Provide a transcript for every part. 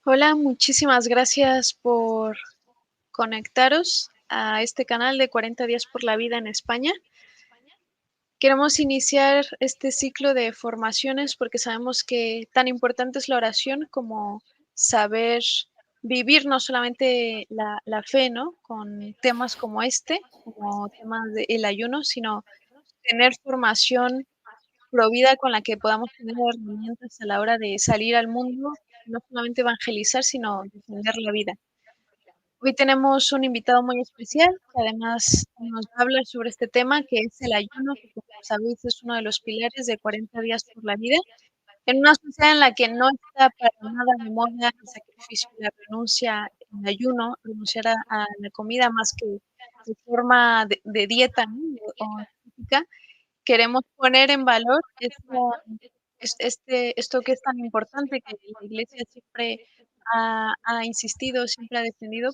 Hola, muchísimas gracias por conectaros a este canal de 40 días por la vida en España. Queremos iniciar este ciclo de formaciones porque sabemos que tan importante es la oración como saber vivir no solamente la fe, ¿no? Con temas como este, como temas del ayuno, sino tener formación provida con la que podamos tener herramientas a la hora de salir al mundo, no solamente evangelizar, sino defender la vida. Hoy tenemos un invitado muy especial, que además nos va a hablar sobre este tema, que es el ayuno, que como sabéis es uno de los pilares de 40 días por la vida. En una sociedad en la que no está para nada de moda el sacrificio y la renuncia, el ayuno, renunciar a la comida más que de forma de dieta, ¿no? O física, queremos poner en valor esto que es tan importante, que la Iglesia siempre ha insistido, siempre ha defendido,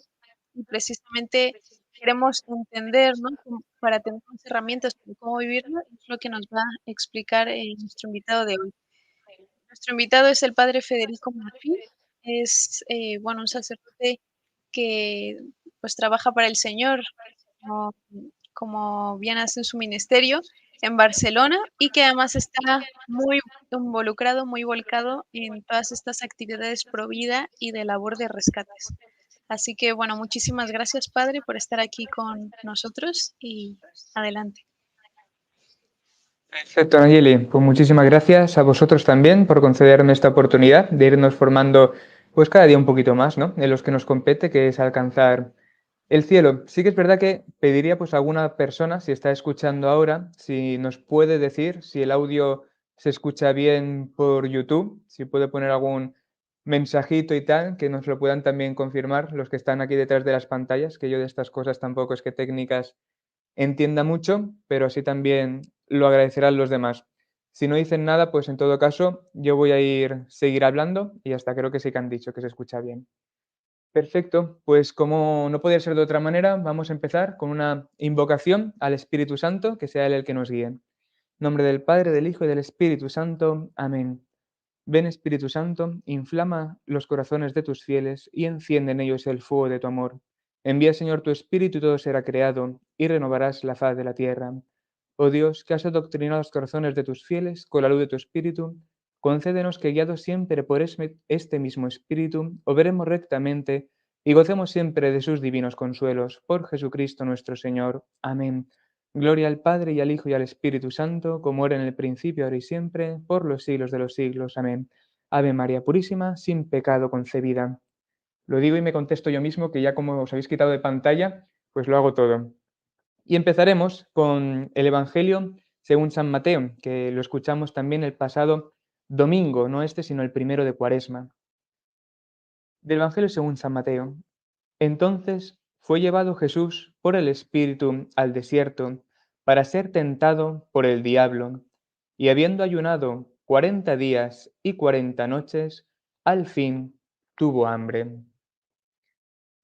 y precisamente queremos entender, ¿no? Para tener más herramientas para cómo vivirlo, es lo que nos va a explicar, nuestro invitado de hoy. Nuestro invitado es el padre Federico Martín, es, bueno, un sacerdote que, pues, trabaja para el Señor, como como bien hace en su ministerio en Barcelona, y que además está muy involucrado, muy volcado en todas estas actividades pro vida y de labor de rescates. Así que, bueno, muchísimas gracias, padre, por estar aquí con nosotros y adelante. Perfecto, Nayeli. Pues muchísimas gracias a vosotros también por concederme esta oportunidad de irnos formando pues cada día un poquito más, ¿no? En los que nos compete, que es alcanzar el cielo. Sí que es verdad que pediría pues a alguna persona, si está escuchando ahora, si nos puede decir si el audio se escucha bien por YouTube, si puede poner algún mensajito y tal, que nos lo puedan también confirmar los que están aquí detrás de las pantallas, que yo de estas cosas tampoco es que técnicas entienda mucho, pero así también lo agradecerán los demás. Si no dicen nada, pues en todo caso yo voy a seguir hablando y hasta creo que sí que han dicho que se escucha bien. Perfecto, pues como no podía ser de otra manera, vamos a empezar con una invocación al Espíritu Santo, que sea Él el que nos guíe. En nombre del Padre, del Hijo y del Espíritu Santo. Amén. Ven Espíritu Santo, inflama los corazones de tus fieles y enciende en ellos el fuego de tu amor. Envía, Señor, tu Espíritu y todo será creado, y renovarás la faz de la tierra. Oh Dios, que has adoctrinado los corazones de tus fieles con la luz de tu Espíritu, concédenos que, guiados siempre por este mismo Espíritu, obremos rectamente y gocemos siempre de sus divinos consuelos. Por Jesucristo nuestro Señor. Amén. Gloria al Padre, y al Hijo, y al Espíritu Santo, como era en el principio, ahora y siempre, por los siglos de los siglos. Amén. Ave María Purísima, sin pecado concebida. Lo digo y me contesto yo mismo, que ya como os habéis quitado de pantalla, pues lo hago todo. Y empezaremos con el Evangelio según San Mateo, que lo escuchamos también el pasado domingo, no este, sino el primero de Cuaresma. Del Evangelio según San Mateo. Entonces fue llevado Jesús por el Espíritu al desierto para ser tentado por el diablo, y habiendo ayunado 40 días y 40 noches, al fin tuvo hambre.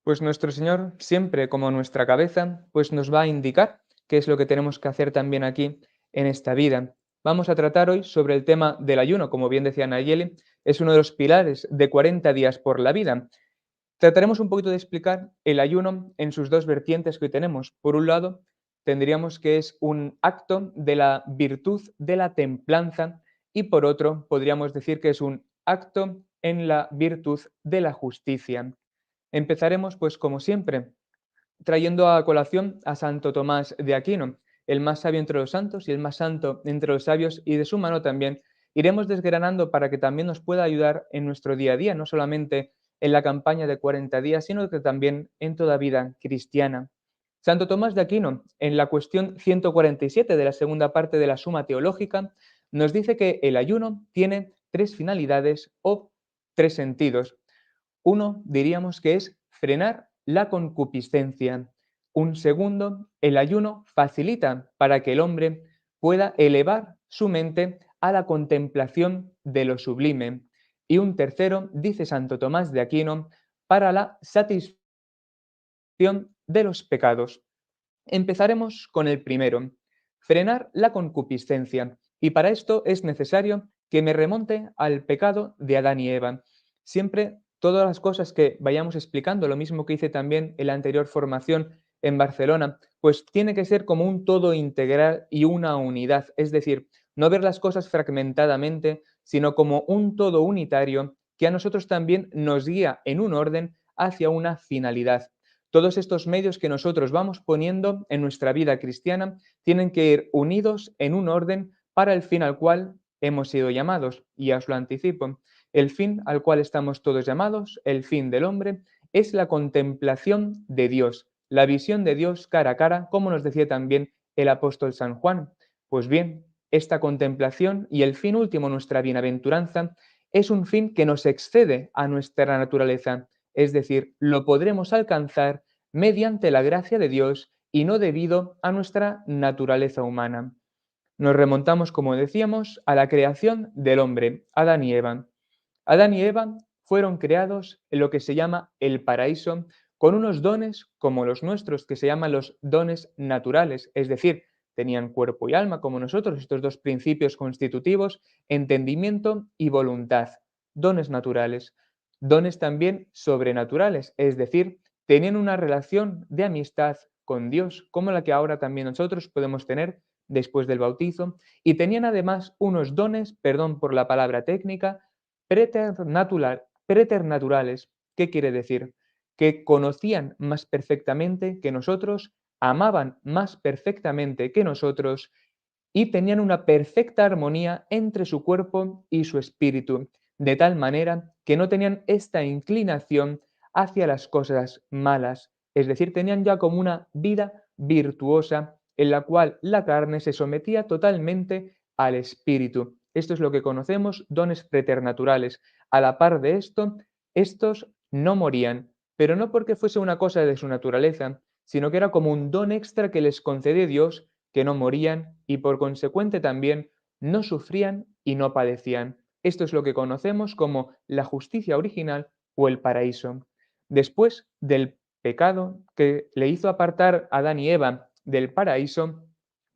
Pues nuestro Señor, siempre como nuestra cabeza, pues nos va a indicar qué es lo que tenemos que hacer también aquí en esta vida. Vamos a tratar hoy sobre el tema del ayuno, como bien decía Nayeli, es uno de los pilares de 40 días por la vida. Trataremos un poquito de explicar el ayuno en sus dos vertientes que hoy tenemos. Por un lado, tendríamos que es un acto de la virtud de la templanza, y por otro, podríamos decir que es un acto en la virtud de la justicia. Empezaremos, pues como siempre, trayendo a colación a Santo Tomás de Aquino, el más sabio entre los santos y el más santo entre los sabios, y de su mano también iremos desgranando para que también nos pueda ayudar en nuestro día a día, no solamente en la campaña de 40 días, sino que también en toda vida cristiana. Santo Tomás de Aquino, en la cuestión 147 de la segunda parte de la Suma Teológica, nos dice que el ayuno tiene tres finalidades o tres sentidos. Uno diríamos que es frenar la concupiscencia. Un segundo, el ayuno facilita para que el hombre pueda elevar su mente a la contemplación de lo sublime. Y un tercero, dice Santo Tomás de Aquino, para la satisfacción de los pecados. Empezaremos con el primero, frenar la concupiscencia. Y para esto es necesario que me remonte al pecado de Adán y Eva. Siempre todas las cosas que vayamos explicando, lo mismo que hice también en la anterior formación en Barcelona, pues tiene que ser como un todo integral y una unidad, es decir, no ver las cosas fragmentadamente, sino como un todo unitario que a nosotros también nos guía en un orden hacia una finalidad. Todos estos medios que nosotros vamos poniendo en nuestra vida cristiana tienen que ir unidos en un orden para el fin al cual hemos sido llamados. Y ya os lo anticipo, el fin al cual estamos todos llamados, el fin del hombre, es la contemplación de Dios, la visión de Dios cara a cara, como nos decía también el apóstol San Juan. Pues bien, esta contemplación y el fin último, nuestra bienaventuranza, es un fin que nos excede a nuestra naturaleza, es decir, lo podremos alcanzar mediante la gracia de Dios y no debido a nuestra naturaleza humana. Nos remontamos, como decíamos, a la creación del hombre, Adán y Eva. Adán y Eva fueron creados en lo que se llama el paraíso, con unos dones como los nuestros, que se llaman los dones naturales, es decir, tenían cuerpo y alma como nosotros, estos dos principios constitutivos, entendimiento y voluntad, dones naturales. Dones también sobrenaturales, es decir, tenían una relación de amistad con Dios, como la que ahora también nosotros podemos tener después del bautizo, y tenían además unos dones, perdón por la palabra técnica, preternaturales. ¿Qué quiere decir? Que conocían más perfectamente que nosotros, amaban más perfectamente que nosotros y tenían una perfecta armonía entre su cuerpo y su espíritu, de tal manera que no tenían esta inclinación hacia las cosas malas, es decir, tenían ya como una vida virtuosa en la cual la carne se sometía totalmente al espíritu. Esto es lo que conocemos dones preternaturales. A la par de esto, estos no morían, pero no porque fuese una cosa de su naturaleza, sino que era como un don extra que les concedió Dios, que no morían y por consecuente también no sufrían y no padecían. Esto es lo que conocemos como la justicia original o el paraíso. Después del pecado que le hizo apartar a Adán y Eva del paraíso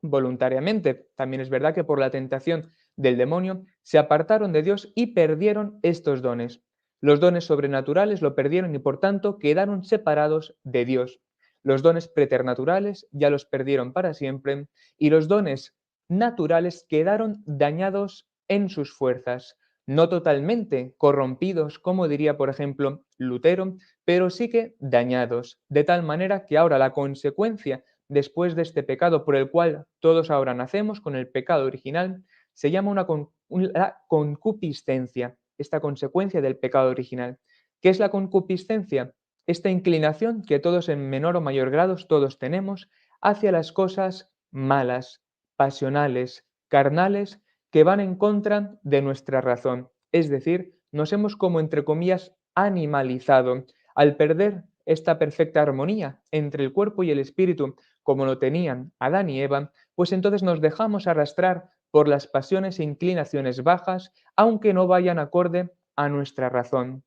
voluntariamente, también es verdad que por la tentación del demonio se apartaron de Dios y perdieron estos dones. Los dones sobrenaturales lo perdieron y por tanto quedaron separados de Dios. Los dones preternaturales ya los perdieron para siempre y los dones naturales quedaron dañados en sus fuerzas, no totalmente corrompidos, como diría por ejemplo Lutero, pero sí que dañados, de tal manera que ahora la consecuencia después de este pecado por el cual todos ahora nacemos, con el pecado original, se llama una concupiscencia, esta consecuencia del pecado original. ¿Qué es la concupiscencia? Esta inclinación que todos en menor o mayor grado todos tenemos hacia las cosas malas, pasionales, carnales, que van en contra de nuestra razón. Es decir, nos hemos como entre comillas animalizado al perder esta perfecta armonía entre el cuerpo y el espíritu, como lo tenían Adán y Eva, pues entonces nos dejamos arrastrar por las pasiones e inclinaciones bajas, aunque no vayan acorde a nuestra razón.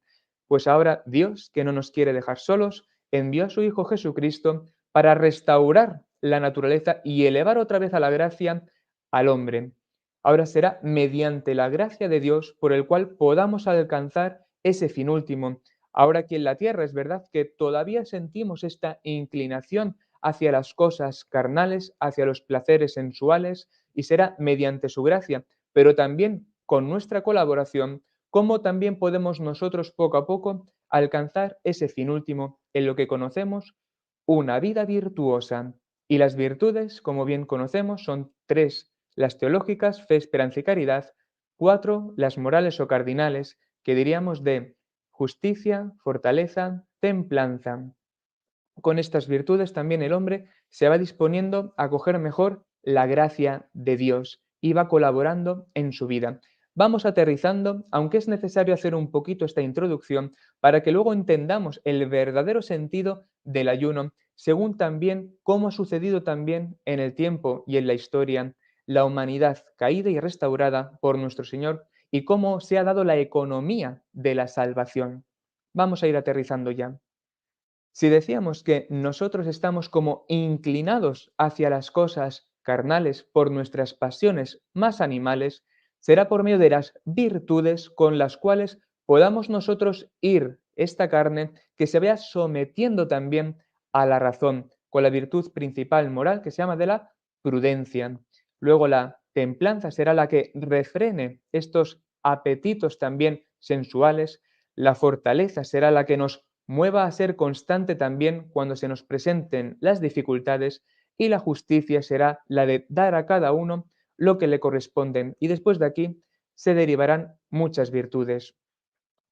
Pues ahora Dios, que no nos quiere dejar solos, envió a su Hijo Jesucristo para restaurar la naturaleza y elevar otra vez a la gracia al hombre. Ahora será mediante la gracia de Dios por el cual podamos alcanzar ese fin último. Ahora aquí en la tierra es verdad que todavía sentimos esta inclinación hacia las cosas carnales, hacia los placeres sensuales, y será mediante su gracia, pero también con nuestra colaboración, cómo también podemos nosotros poco a poco alcanzar ese fin último en lo que conocemos una vida virtuosa. Y las virtudes, como bien conocemos, son tres: las teológicas, fe, esperanza y caridad; cuatro, las morales o cardinales, que diríamos de justicia, fortaleza, templanza. Con estas virtudes también el hombre se va disponiendo a coger mejor la gracia de Dios y va colaborando en su vida. Vamos aterrizando, aunque es necesario hacer un poquito esta introducción para que luego entendamos el verdadero sentido del ayuno, según también cómo ha sucedido también en el tiempo y en la historia la humanidad caída y restaurada por nuestro Señor y cómo se ha dado la economía de la salvación. Vamos a ir aterrizando ya. Si decíamos que nosotros estamos como inclinados hacia las cosas carnales por nuestras pasiones más animales, será por medio de las virtudes con las cuales podamos nosotros ir esta carne, que se vaya sometiendo también a la razón, con la virtud principal moral que se llama de la prudencia. Luego la templanza será la que refrene estos apetitos también sensuales, la fortaleza será la que nos mueva a ser constante también cuando se nos presenten las dificultades y la justicia será la de dar a cada uno lo que le corresponden y después de aquí se derivarán muchas virtudes.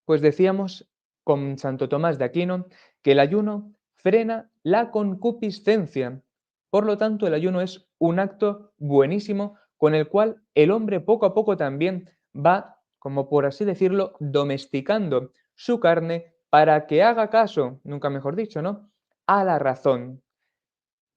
Pues decíamos con Santo Tomás de Aquino que el ayuno frena la concupiscencia. Por lo tanto, el ayuno es un acto buenísimo con el cual el hombre poco a poco también va, como por así decirlo, domesticando su carne para que haga caso, nunca mejor dicho, ¿no?, a la razón.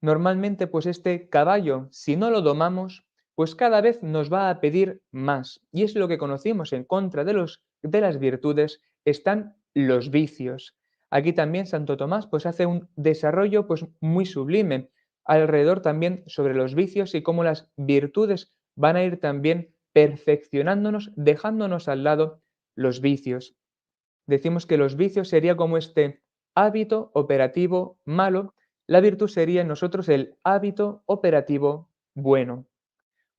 Normalmente, pues este caballo, si no lo domamos, pues cada vez nos va a pedir más. Y es lo que conocimos en contra de las virtudes, están los vicios. Aquí también Santo Tomás pues hace un desarrollo pues muy sublime alrededor también sobre los vicios y cómo las virtudes van a ir también perfeccionándonos, dejándonos al lado los vicios. Decimos que los vicios sería como este hábito operativo malo, la virtud sería en nosotros el hábito operativo bueno.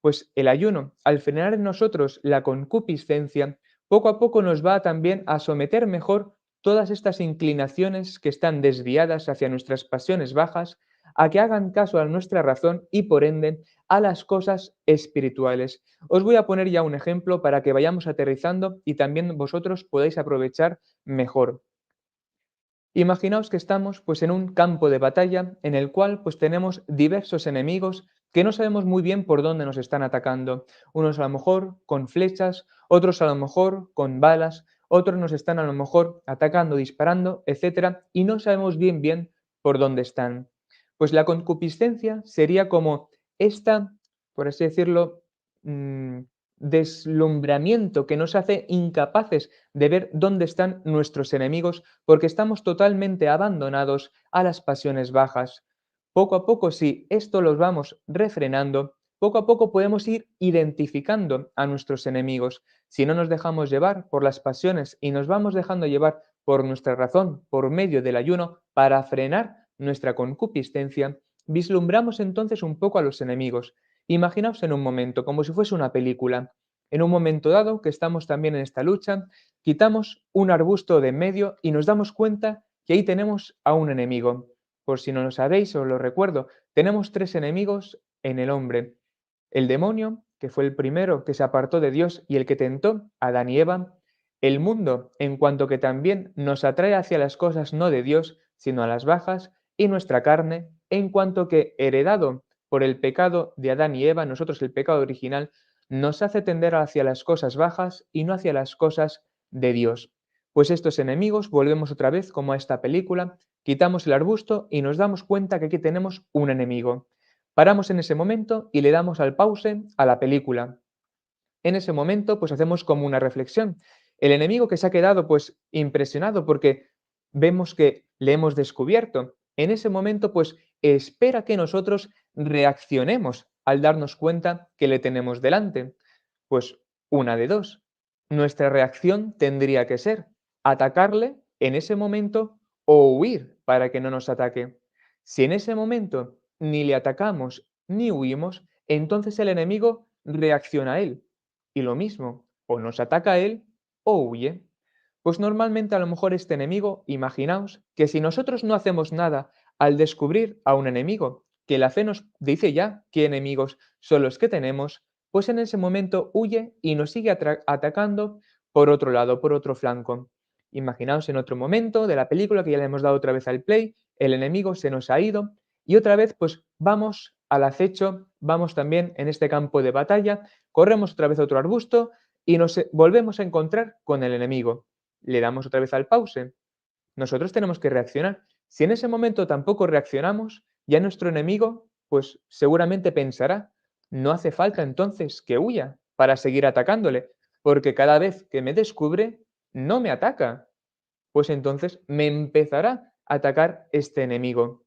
Pues el ayuno, al frenar en nosotros la concupiscencia, poco a poco nos va también a someter mejor todas estas inclinaciones que están desviadas hacia nuestras pasiones bajas, a que hagan caso a nuestra razón y por ende a las cosas espirituales. Os voy a poner ya un ejemplo para que vayamos aterrizando y también vosotros podáis aprovechar mejor. Imaginaos que estamos pues en un campo de batalla en el cual pues tenemos diversos enemigos que no sabemos muy bien por dónde nos están atacando. Unos a lo mejor con flechas, otros a lo mejor con balas, otros nos están a lo mejor atacando, disparando, etcétera, y no sabemos bien por dónde están. Pues la concupiscencia sería como esta, por así decirlo, mm, deslumbramiento que nos hace incapaces de ver dónde están nuestros enemigos porque estamos totalmente abandonados a las pasiones bajas. Poco a poco, si esto los vamos refrenando, poco a poco podemos ir identificando a nuestros enemigos. Si no nos dejamos llevar por las pasiones y nos vamos dejando llevar por nuestra razón, por medio del ayuno, para frenar nuestra concupiscencia, vislumbramos entonces un poco a los enemigos. Imaginaos en un momento, como si fuese una película. En un momento dado, que estamos también en esta lucha, quitamos un arbusto de en medio y nos damos cuenta que ahí tenemos a un enemigo. Por si no lo sabéis, os lo recuerdo, tenemos tres enemigos en el hombre. El demonio, que fue el primero que se apartó de Dios y el que tentó a Adán y Eva. El mundo, en cuanto que también nos atrae hacia las cosas no de Dios, sino a las bajas. Y nuestra carne, en cuanto que heredado por el pecado de Adán y Eva, nosotros el pecado original, nos hace tender hacia las cosas bajas y no hacia las cosas de Dios. Pues estos enemigos, volvemos otra vez como a esta película, quitamos el arbusto y nos damos cuenta que aquí tenemos un enemigo. Paramos en ese momento y le damos al pause a la película. En ese momento, pues hacemos como una reflexión. El enemigo que se ha quedado pues impresionado porque vemos que le hemos descubierto. En ese momento, pues espera que nosotros reaccionemos al darnos cuenta que le tenemos delante. Pues una de dos. Nuestra reacción tendría que ser atacarle en ese momento o huir para que no nos ataque. Si en ese momento ni le atacamos ni huimos, entonces el enemigo reacciona a él. Y lo mismo, o nos ataca a él o huye. Pues normalmente a lo mejor este enemigo, imaginaos que si nosotros no hacemos nada al descubrir a un enemigo, que la fe nos dice ya qué enemigos son los que tenemos, pues en ese momento huye y nos sigue atacando por otro lado, por otro flanco. Imaginaos en otro momento de la película que ya le hemos dado otra vez al play, el enemigo se nos ha ido y otra vez pues vamos al acecho, vamos también en este campo de batalla, corremos otra vez a otro arbusto y nos volvemos a encontrar con el enemigo. Le damos otra vez al pause. Nosotros tenemos que reaccionar. Si en ese momento tampoco reaccionamos, ya nuestro enemigo pues seguramente pensará, no hace falta entonces que huya para seguir atacándole, porque cada vez que me descubre, no me ataca. Pues entonces me empezará a atacar este enemigo.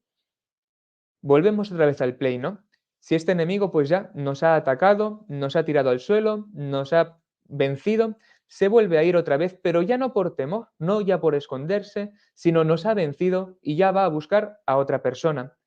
Volvemos otra vez al play, ¿no? Si este enemigo pues ya nos ha atacado, nos ha tirado al suelo, nos ha vencido, se vuelve a ir otra vez, pero ya no por temor, no ya por esconderse, sino nos ha vencido y ya va a buscar a otra persona.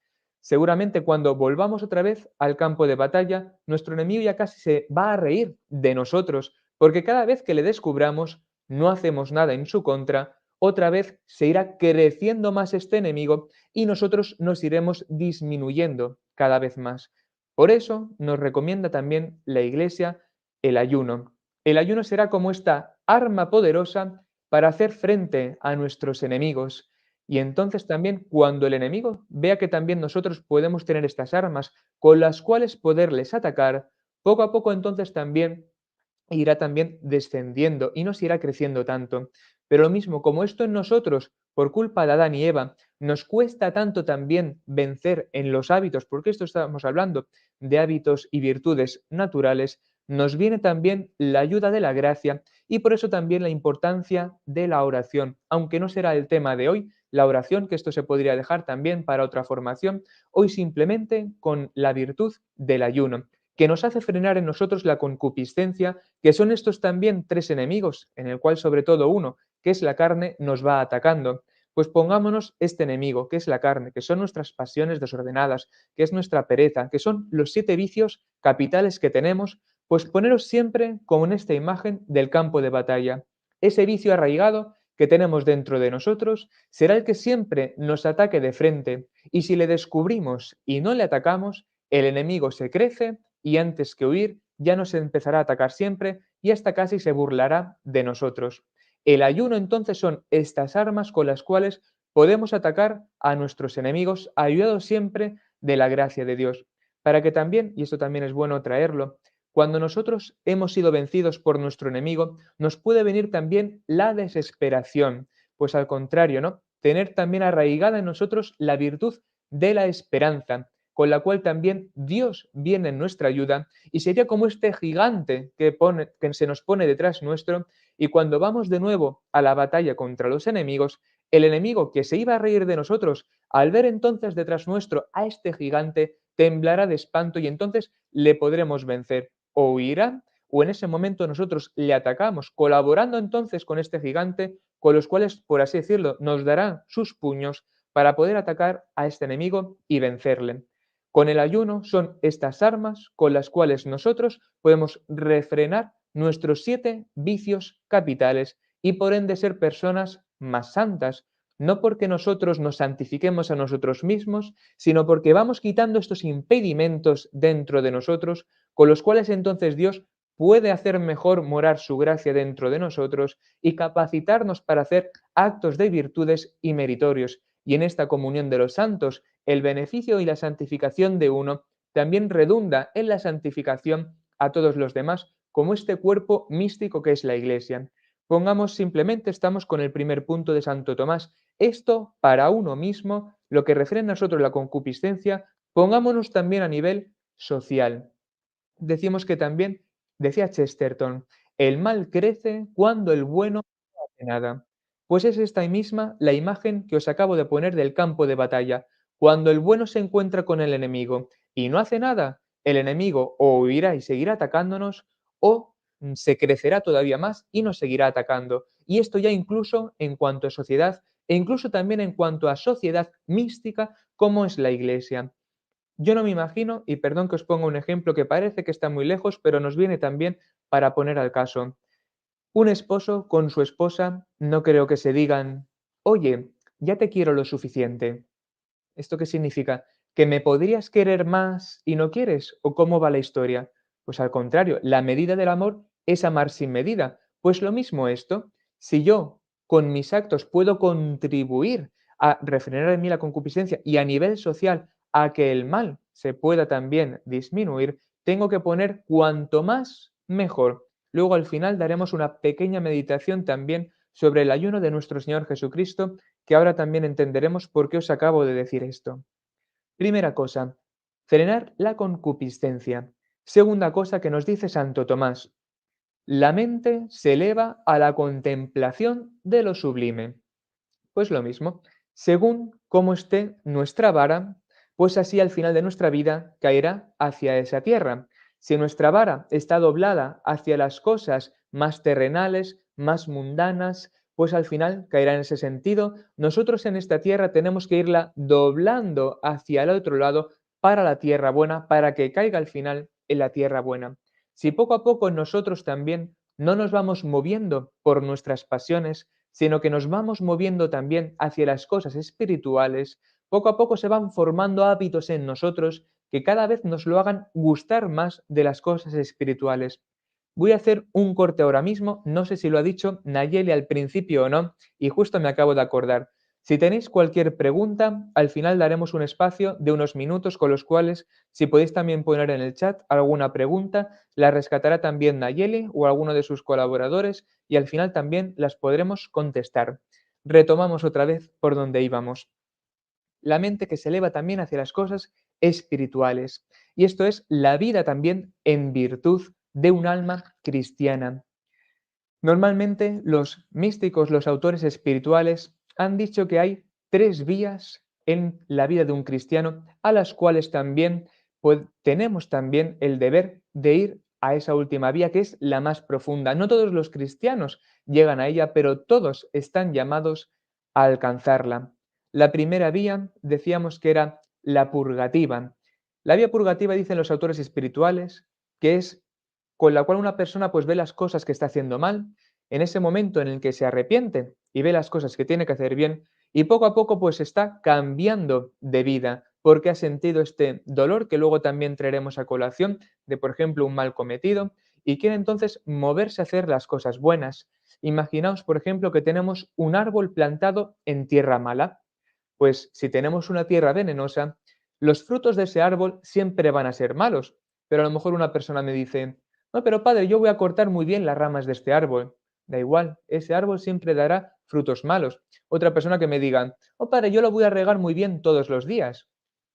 Seguramente cuando volvamos otra vez al campo de batalla, nuestro enemigo ya casi se va a reír de nosotros, porque cada vez que le descubramos, no hacemos nada en su contra, otra vez se irá creciendo más este enemigo y nosotros nos iremos disminuyendo cada vez más. Por eso nos recomienda también la Iglesia el ayuno. El ayuno será como esta arma poderosa para hacer frente a nuestros enemigos. Y entonces también cuando el enemigo vea que también nosotros podemos tener estas armas con las cuales poderles atacar, poco a poco entonces también irá también descendiendo y no se irá creciendo tanto. Pero lo mismo, como esto en nosotros, por culpa de Adán y Eva, nos cuesta tanto también vencer en los hábitos, porque esto estamos hablando de hábitos y virtudes naturales, nos viene también la ayuda de la gracia y por eso también la importancia de la oración, aunque no será el tema de hoy, la oración, que esto se podría dejar también para otra formación, hoy simplemente con la virtud del ayuno, que nos hace frenar en nosotros la concupiscencia, que son estos también tres enemigos, en el cual sobre todo uno, que es la carne, nos va atacando. Pues pongámonos este enemigo, que es la carne, que son nuestras pasiones desordenadas, que es nuestra pereza, que son los 7 vicios capitales que tenemos, pues poneros siempre como en esta imagen del campo de batalla. Ese vicio arraigado que tenemos dentro de nosotros será el que siempre nos ataque de frente, y si le descubrimos y no le atacamos, el enemigo se crece y antes que huir ya nos empezará a atacar siempre y hasta casi se burlará de nosotros. El ayuno entonces son estas armas con las cuales podemos atacar a nuestros enemigos, ayudados siempre de la gracia de Dios, para que también, y esto también es bueno traerlo, cuando nosotros hemos sido vencidos por nuestro enemigo, nos puede venir también la desesperación, pues al contrario, ¿no? Tener también arraigada en nosotros la virtud de la esperanza, con la cual también Dios viene en nuestra ayuda y sería como este gigante que se nos pone detrás nuestro y cuando vamos de nuevo a la batalla contra los enemigos, el enemigo que se iba a reír de nosotros, al ver entonces detrás nuestro a este gigante, temblará de espanto y entonces le podremos vencer o huirá o en ese momento nosotros le atacamos, colaborando entonces con este gigante, con los cuales, por así decirlo, nos dará sus puños para poder atacar a este enemigo y vencerle. Con el ayuno son estas armas con las cuales nosotros podemos refrenar nuestros 7 vicios capitales y por ende ser personas más santas, no porque nosotros nos santifiquemos a nosotros mismos, sino porque vamos quitando estos impedimentos dentro de nosotros, con los cuales entonces Dios puede hacer mejor morar su gracia dentro de nosotros y capacitarnos para hacer actos de virtudes y meritorios. Y en esta comunión de los santos, el beneficio y la santificación de uno también redunda en la santificación a todos los demás, como este cuerpo místico que es la Iglesia. Pongamos simplemente, estamos con el primer punto de Santo Tomás, esto para uno mismo, lo que refrena a nosotros la concupiscencia, pongámonos también a nivel social. Decimos que también, decía Chesterton, el mal crece cuando el bueno no hace nada. Pues es esta misma la imagen que os acabo de poner del campo de batalla. Cuando el bueno se encuentra con el enemigo y no hace nada, el enemigo o huirá y seguirá atacándonos o se crecerá todavía más y nos seguirá atacando. Y esto ya incluso en cuanto a sociedad e incluso también en cuanto a sociedad mística como es la Iglesia. Yo no me imagino, y perdón que os ponga un ejemplo que parece que está muy lejos, pero nos viene también para poner al caso. Un esposo con su esposa no creo que se digan, oye, ya te quiero lo suficiente. ¿Esto qué significa? ¿Que me podrías querer más y no quieres? ¿O cómo va la historia? Pues al contrario, la medida del amor es amar sin medida. Pues lo mismo esto, si yo con mis actos puedo contribuir a refrenar en mí la concupiscencia y a nivel social a que el mal se pueda también disminuir, tengo que poner cuanto más mejor. Luego al final daremos una pequeña meditación también sobre el ayuno de nuestro Señor Jesucristo, que ahora también entenderemos por qué os acabo de decir esto. Primera cosa, frenar la concupiscencia. Segunda cosa que nos dice Santo Tomás, la mente se eleva a la contemplación de lo sublime. Pues lo mismo, según cómo esté nuestra vara, pues así al final de nuestra vida caerá hacia esa tierra. Si nuestra vara está doblada hacia las cosas más terrenales, más mundanas, pues al final caerá en ese sentido. Nosotros en esta tierra tenemos que irla doblando hacia el otro lado para la tierra buena, para que caiga al final en la tierra buena. Si poco a poco nosotros también no nos vamos moviendo por nuestras pasiones, sino que nos vamos moviendo también hacia las cosas espirituales, poco a poco se van formando hábitos en nosotros que cada vez nos lo hagan gustar más de las cosas espirituales. Voy a hacer un corte ahora mismo, no sé si lo ha dicho Nayeli al principio o no, y justo me acabo de acordar. Si tenéis cualquier pregunta, al final daremos un espacio de unos minutos con los cuales, si podéis también poner en el chat alguna pregunta, la rescatará también Nayeli o alguno de sus colaboradores y al final también las podremos contestar. Retomamos otra vez por donde íbamos. La mente que se eleva también hacia las cosas espirituales. Y esto es la vida también en virtud de un alma cristiana. Normalmente los místicos, los autores espirituales, han dicho que hay tres vías en la vida de un cristiano a las cuales también tenemos también el deber de ir a esa última vía que es la más profunda. No todos los cristianos llegan a ella, pero todos están llamados a alcanzarla. La primera vía decíamos que era la purgativa. La vía purgativa, dicen los autores espirituales, que es con la cual una persona pues ve las cosas que está haciendo mal, en ese momento en el que se arrepiente y ve las cosas que tiene que hacer bien, y poco a poco pues está cambiando de vida, porque ha sentido este dolor que luego también traeremos a colación de, por ejemplo, un mal cometido, y quiere entonces moverse a hacer las cosas buenas. Imaginaos, por ejemplo, que tenemos un árbol plantado en tierra mala. Pues si tenemos una tierra venenosa, los frutos de ese árbol siempre van a ser malos. Pero a lo mejor una persona me dice, no, pero padre, yo voy a cortar muy bien las ramas de este árbol. Da igual, ese árbol siempre dará frutos malos. Otra persona que me diga, oh padre, yo lo voy a regar muy bien todos los días.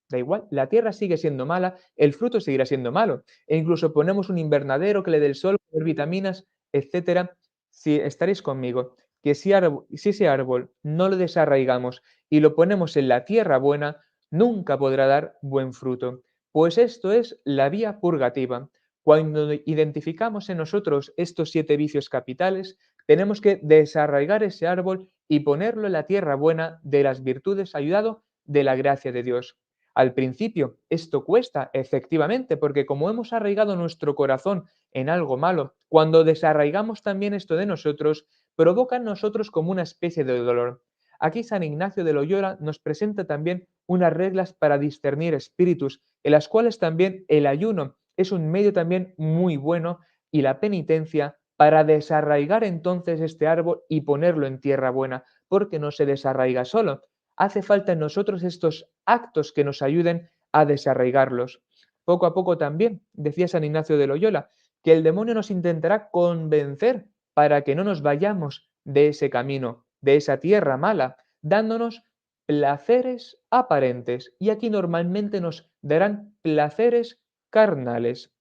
Da igual, la tierra sigue siendo mala, el fruto seguirá siendo malo. E incluso ponemos un invernadero que le dé el sol, vitaminas, etcétera. Si estaréis conmigo, que si ese árbol no lo desarraigamos y lo ponemos en la tierra buena, nunca podrá dar buen fruto. Pues esto es la vía purgativa. Cuando identificamos en nosotros estos 7 vicios capitales, tenemos que desarraigar ese árbol y ponerlo en la tierra buena de las virtudes, ayudado de la gracia de Dios. Al principio esto cuesta, efectivamente, porque como hemos arraigado nuestro corazón en algo malo, cuando desarraigamos también esto de nosotros, provoca en nosotros como una especie de dolor. Aquí San Ignacio de Loyola nos presenta también unas reglas para discernir espíritus, en las cuales también el ayuno es un medio también muy bueno y la penitencia para desarraigar entonces este árbol y ponerlo en tierra buena, porque no se desarraiga solo. Hace falta en nosotros estos actos que nos ayuden a desarraigarlos. Poco a poco también, decía San Ignacio de Loyola, que el demonio nos intentará convencer para que no nos vayamos de ese camino, de esa tierra mala, dándonos placeres aparentes. Y aquí normalmente nos darán placeres carnales.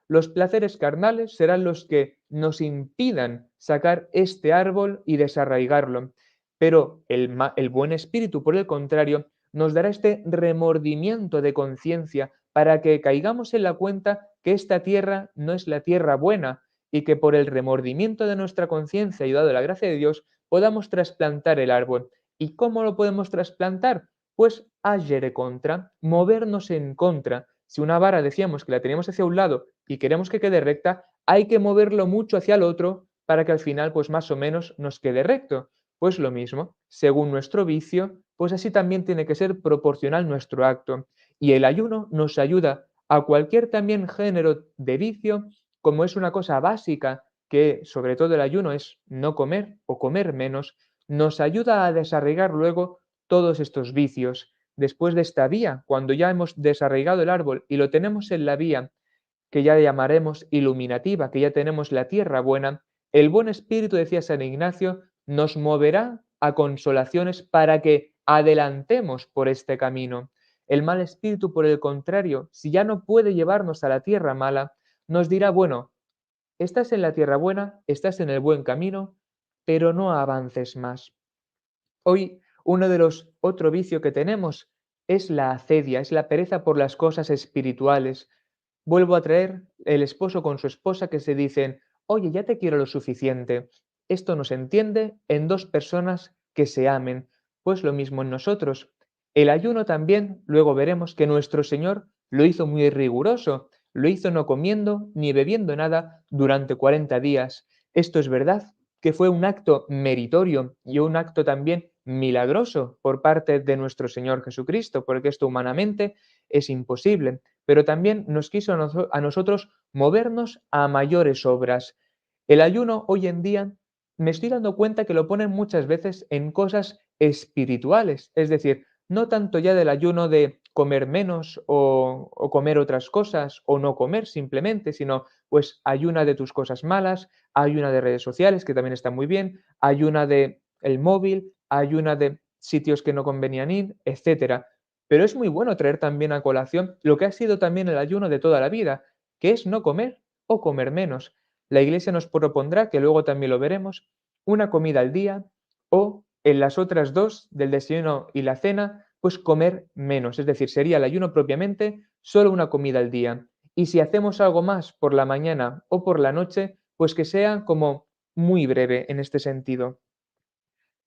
Los placeres carnales serán los que nos impidan sacar este árbol y desarraigarlo. Pero el buen espíritu, por el contrario, nos dará este remordimiento de conciencia para que caigamos en la cuenta que esta tierra no es la tierra buena y que por el remordimiento de nuestra conciencia, ayudado a la gracia de Dios, podamos trasplantar el árbol. ¿Y cómo lo podemos trasplantar? Pues agere contra, movernos en contra. Si una vara decíamos que la teníamos hacia un lado y queremos que quede recta, hay que moverlo mucho hacia el otro para que al final, pues más o menos nos quede recto. Pues lo mismo, según nuestro vicio, pues así también tiene que ser proporcional nuestro acto. Y el ayuno nos ayuda a cualquier también género de vicio, como es una cosa básica, que sobre todo el ayuno es no comer o comer menos, nos ayuda a desarraigar luego todos estos vicios. Después de esta vía, cuando ya hemos desarraigado el árbol y lo tenemos en la vía que ya llamaremos iluminativa, que ya tenemos la tierra buena, el buen espíritu, decía San Ignacio, nos moverá a consolaciones para que adelantemos por este camino. El mal espíritu, por el contrario, si ya no puede llevarnos a la tierra mala, nos dirá, bueno, estás en la tierra buena, estás en el buen camino, pero no avances más. Hoy, uno de los otro vicio que tenemos es la acedia, es la pereza por las cosas espirituales. Vuelvo a traer el esposo con su esposa que se dicen, oye, ya te quiero lo suficiente. esto no se entiende en dos personas que se amen. Pues lo mismo en nosotros. El ayuno también, luego veremos que nuestro Señor lo hizo muy riguroso, lo hizo no comiendo ni bebiendo nada durante 40 días. Esto es verdad que fue un acto meritorio y un acto también milagroso por parte de nuestro Señor Jesucristo, porque esto humanamente es imposible, pero también nos quiso a nosotros movernos a mayores obras. El ayuno hoy en día me estoy dando cuenta que lo ponen muchas veces en cosas espirituales, es decir, no tanto ya del ayuno de comer menos o comer otras cosas o no comer simplemente, sino pues ayuna de tus cosas malas, ayuna de redes sociales, que también está muy bien, ayuna de el móvil, ayuna de sitios que no convenían ir, etcétera. Pero es muy bueno traer también a colación lo que ha sido también el ayuno de toda la vida, que es no comer o comer menos. La Iglesia nos propondrá, que luego también lo veremos, una comida al día o en las otras dos, del desayuno y la cena, pues comer menos. Es decir, sería el ayuno propiamente solo una comida al día. Y si hacemos algo más por la mañana o por la noche, pues que sea como muy breve en este sentido.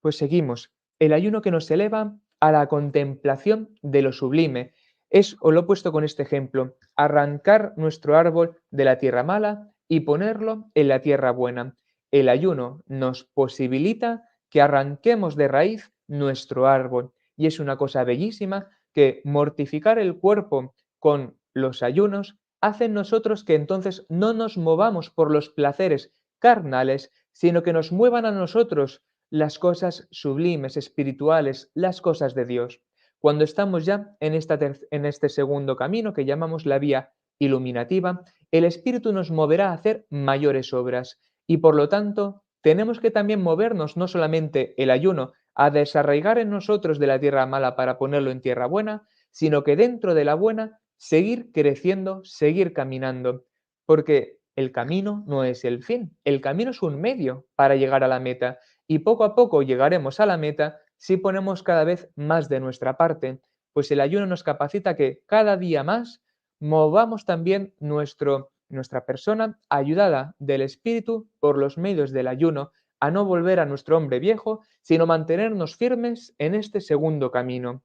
Pues seguimos. El ayuno que nos eleva a la contemplación de lo sublime. Os lo he puesto con este ejemplo. Arrancar nuestro árbol de la tierra mala y ponerlo en la tierra buena. El ayuno nos posibilita que arranquemos de raíz nuestro árbol. Y es una cosa bellísima que mortificar el cuerpo con los ayunos hace en nosotros que entonces no nos movamos por los placeres carnales, sino que nos muevan a nosotros las cosas sublimes, espirituales, las cosas de Dios. Cuando estamos ya en este segundo camino que llamamos la vía iluminativa, el Espíritu nos moverá a hacer mayores obras y por lo tanto tenemos que también movernos, no solamente el ayuno, a desarraigar en nosotros de la tierra mala para ponerlo en tierra buena, sino que dentro de la buena seguir creciendo, seguir caminando, porque el camino no es el fin, el camino es un medio para llegar a la meta y poco a poco llegaremos a la meta si ponemos cada vez más de nuestra parte, pues el ayuno nos capacita que cada día más movamos también nuestra persona ayudada del Espíritu por los medios del ayuno a no volver a nuestro hombre viejo, sino mantenernos firmes en este segundo camino.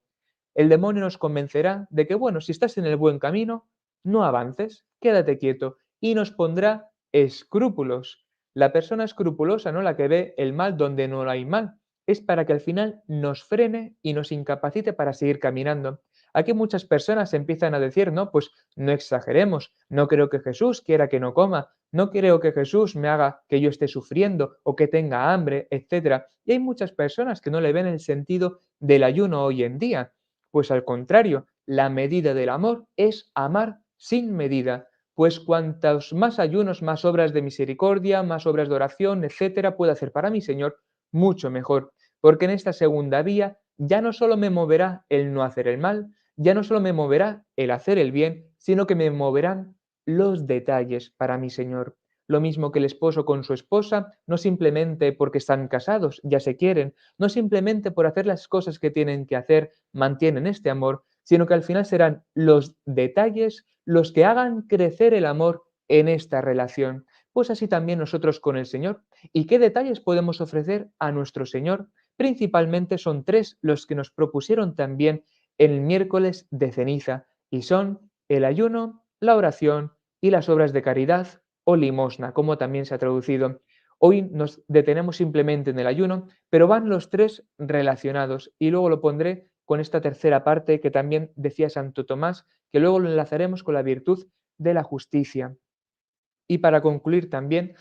El demonio nos convencerá de que, bueno, si estás en el buen camino, no avances, quédate quieto, y nos pondrá escrúpulos. La persona escrupulosa, ¿no? La que ve el mal donde no hay mal, es para que al final nos frene y nos incapacite para seguir caminando. Aquí muchas personas empiezan a decir, no, pues no exageremos, no creo que Jesús quiera que no coma, no creo que Jesús me haga que yo esté sufriendo o que tenga hambre, etc. Y hay muchas personas que no le ven el sentido del ayuno hoy en día. Pues al contrario, la medida del amor es amar sin medida, pues cuantos más ayunos, más obras de misericordia, más obras de oración, etcétera, puedo hacer para mi Señor, mucho mejor, porque en esta segunda vía ya no solo me moverá el no hacer el mal, ya no solo me moverá el hacer el bien, sino que me moverán los detalles para mi Señor. Lo mismo que el esposo con su esposa, no simplemente porque están casados, ya se quieren, no simplemente por hacer las cosas que tienen que hacer, mantienen este amor, sino que al final serán los detalles los que hagan crecer el amor en esta relación. Pues así también nosotros con el Señor. ¿Y qué detalles podemos ofrecer a nuestro Señor? Principalmente son tres los que nos propusieron también el miércoles de ceniza, y son el ayuno, la oración y las obras de caridad o limosna, como también se ha traducido. Hoy nos detenemos simplemente en el ayuno, pero van los tres relacionados y luego lo pondré con esta tercera parte que también decía Santo Tomás, que luego lo enlazaremos con la virtud de la justicia. Y para concluir también,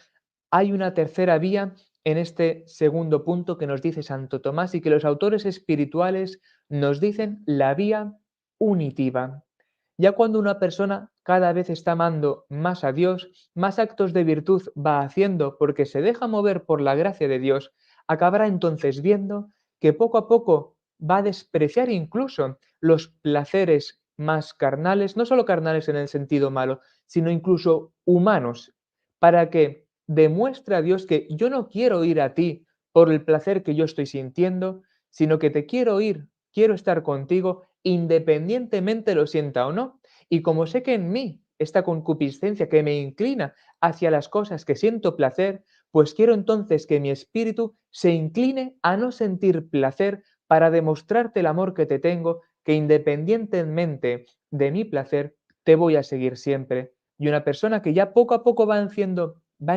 hay una tercera vía en este segundo punto que nos dice Santo Tomás y que los autores espirituales nos dicen la vía unitiva. Ya cuando una persona cada vez está amando más a Dios, más actos de virtud va haciendo porque se deja mover por la gracia de Dios, acabará entonces viendo que poco a poco va a despreciar incluso los placeres más carnales, no solo carnales en el sentido malo, sino incluso humanos, para que demuestre a Dios que yo no quiero ir a ti por el placer que yo estoy sintiendo, sino que te quiero ir, quiero estar contigo independientemente lo sienta o no. Y como sé que en mí esta concupiscencia que me inclina hacia las cosas que siento placer, pues quiero entonces que mi espíritu se incline a no sentir placer para demostrarte el amor que te tengo, que independientemente de mi placer, te voy a seguir siempre. Y una persona que ya poco a poco va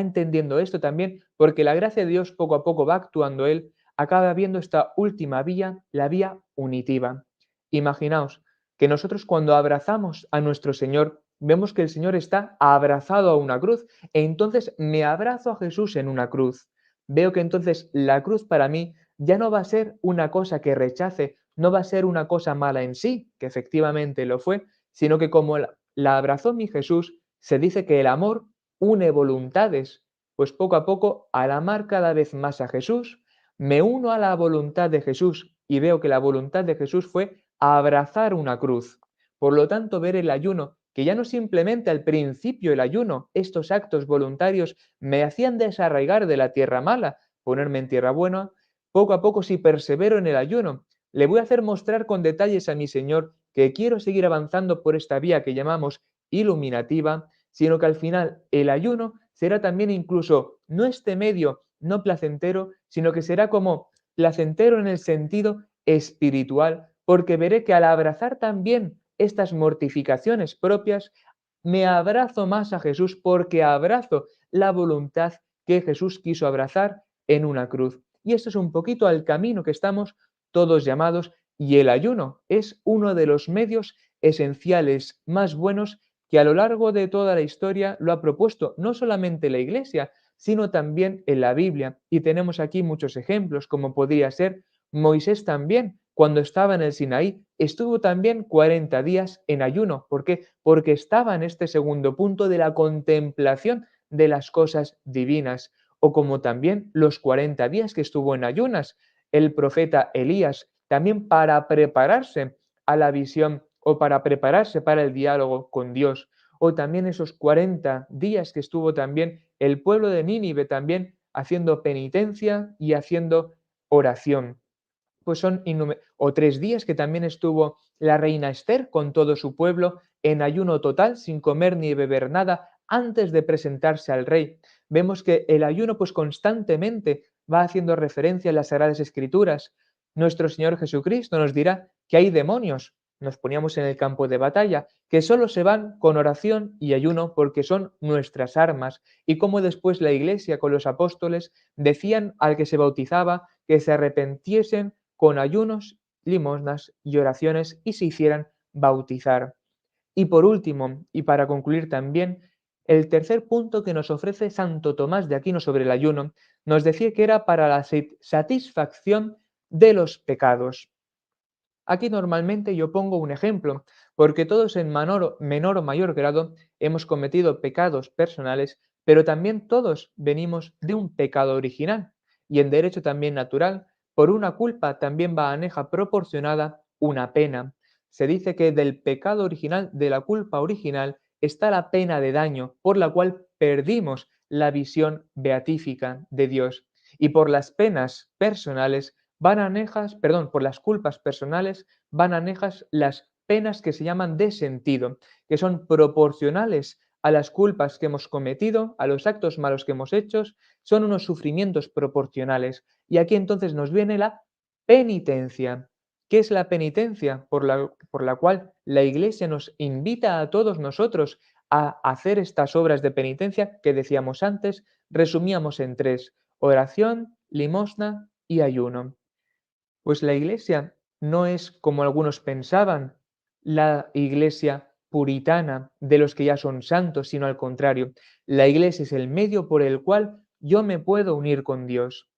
entendiendo esto también, porque la gracia de Dios poco a poco va actuando él, acaba viendo esta última vía, la vía unitiva. Imaginaos que nosotros cuando abrazamos a nuestro Señor, vemos que el Señor está abrazado a una cruz, e entonces me abrazo a Jesús en una cruz. Veo que entonces la cruz para mí ya no va a ser una cosa que rechace, no va a ser una cosa mala en sí, que efectivamente lo fue, sino que como la abrazó mi Jesús, se dice que el amor une voluntades, pues poco a poco, al amar cada vez más a Jesús, me uno a la voluntad de Jesús y veo que la voluntad de Jesús fue abrazar una cruz. Por lo tanto, ver el ayuno, que ya no simplemente al principio el ayuno, estos actos voluntarios me hacían desarraigar de la tierra mala, ponerme en tierra buena, poco a poco si persevero en el ayuno, le voy a hacer mostrar con detalles a mi Señor que quiero seguir avanzando por esta vía que llamamos iluminativa, sino que al final el ayuno será también incluso no este medio no placentero, sino que será como placentero en el sentido espiritual, porque veré que al abrazar también estas mortificaciones propias, me abrazo más a Jesús porque abrazo la voluntad que Jesús quiso abrazar en una cruz. Y esto es un poquito al camino que estamos todos llamados, y el ayuno es uno de los medios esenciales más buenos que a lo largo de toda la historia lo ha propuesto no solamente la Iglesia, sino también en la Biblia. Y tenemos aquí muchos ejemplos, como podría ser Moisés también, cuando estaba en el Sinaí, estuvo también 40 días en ayuno. ¿Por qué? Porque estaba en este segundo punto de la contemplación de las cosas divinas. O como también los 40 días que estuvo en ayunas el profeta Elías, también para prepararse a la visión o para prepararse para el diálogo con Dios. O también esos 40 días que estuvo también el pueblo de Nínive también haciendo penitencia y haciendo oración. Pues son o 3 días que también estuvo la reina Esther con todo su pueblo en ayuno total, sin comer ni beber nada, antes de presentarse al rey. Vemos que el ayuno pues constantemente va haciendo referencia en las Sagradas Escrituras. Nuestro Señor Jesucristo nos dirá que hay demonios, nos poníamos en el campo de batalla, que solo se van con oración y ayuno porque son nuestras armas, y como después la Iglesia con los apóstoles decían al que se bautizaba que se arrepentiesen con ayunos, limosnas y oraciones y se hicieran bautizar. Y por último, y para concluir también, el tercer punto que nos ofrece Santo Tomás de Aquino sobre el ayuno, nos decía que era para la satisfacción de los pecados. Aquí normalmente yo pongo un ejemplo, porque todos en menor o mayor grado hemos cometido pecados personales, pero también todos venimos de un pecado original. Y en derecho también natural, por una culpa también va aneja proporcionada una pena. Se dice que del pecado original, de la culpa original, está la pena de daño, por la cual perdimos la visión beatífica de Dios. Y por las penas personales van anejas, perdón, por las culpas personales van anejas las penas que se llaman de sentido, que son proporcionales a las culpas que hemos cometido, a los actos malos que hemos hecho, son unos sufrimientos proporcionales. Y aquí entonces nos viene la penitencia. ¿Qué es la penitencia? Por la cual la Iglesia nos invita a todos nosotros a hacer estas obras de penitencia que decíamos antes, resumíamos en tres: oración, limosna y ayuno. Pues la Iglesia no es, como algunos pensaban, la Iglesia puritana de los que ya son santos, sino al contrario, la Iglesia es el medio por el cual yo me puedo unir con Dios.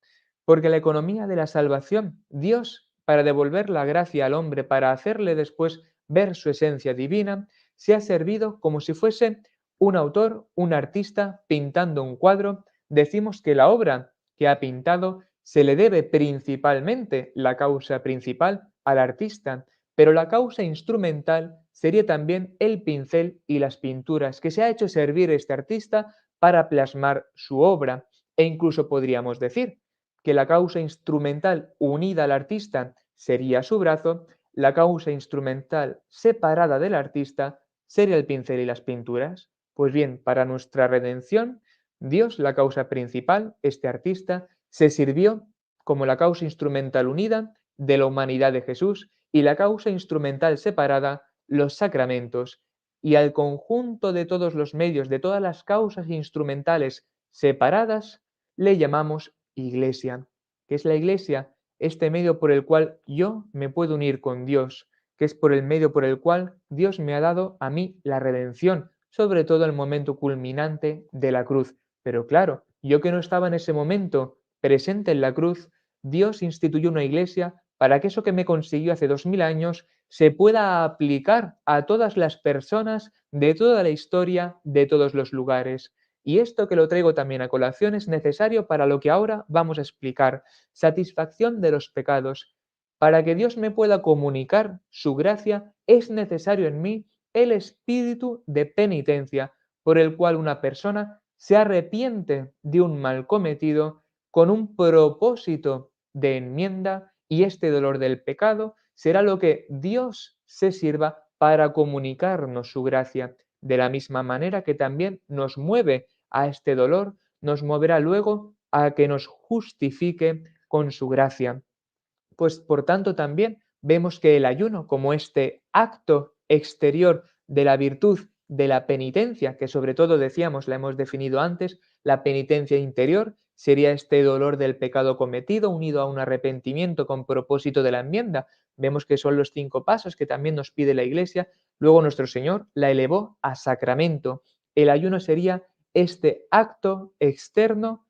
Porque la economía de la salvación, Dios, para devolver la gracia al hombre, para hacerle después ver su esencia divina, se ha servido como si fuese un autor, un artista pintando un cuadro. Decimos que la obra que ha pintado se le debe principalmente la causa principal al artista, pero la causa instrumental sería también el pincel y las pinturas que se ha hecho servir este artista para plasmar su obra. E incluso podríamos decir que la causa instrumental unida al artista sería su brazo, la causa instrumental separada del artista sería el pincel y las pinturas. Pues bien, para nuestra redención, Dios, la causa principal, este artista, se sirvió como la causa instrumental unida de la humanidad de Jesús y la causa instrumental separada, los sacramentos, y al conjunto de todos los medios, de todas las causas instrumentales separadas, le llamamos iglesia. ¿Qué es la iglesia? Este medio por el cual yo me puedo unir con Dios, que es por el medio por el cual Dios me ha dado a mí la redención, sobre todo el momento culminante de la cruz. Pero claro, yo que no estaba en ese momento presente en la cruz, Dios instituyó una iglesia para que eso que me consiguió hace 2000 años se pueda aplicar a todas las personas de toda la historia, de todos los lugares. Y esto que lo traigo también a colación es necesario para lo que ahora vamos a explicar, satisfacción de los pecados. Para que Dios me pueda comunicar su gracia, es necesario en mí el espíritu de penitencia, por el cual una persona se arrepiente de un mal cometido con un propósito de enmienda, y este dolor del pecado será lo que Dios se sirva para comunicarnos su gracia. De la misma manera que también nos mueve a este dolor, nos moverá luego a que nos justifique con su gracia. Pues por tanto también vemos que el ayuno, como este acto exterior de la virtud de la penitencia, que sobre todo decíamos, la hemos definido antes, la penitencia interior sería este dolor del pecado cometido unido a un arrepentimiento con propósito de la enmienda. Vemos que son los 5 pasos que también nos pide la Iglesia. Luego nuestro Señor la elevó a sacramento. El ayuno sería este acto externo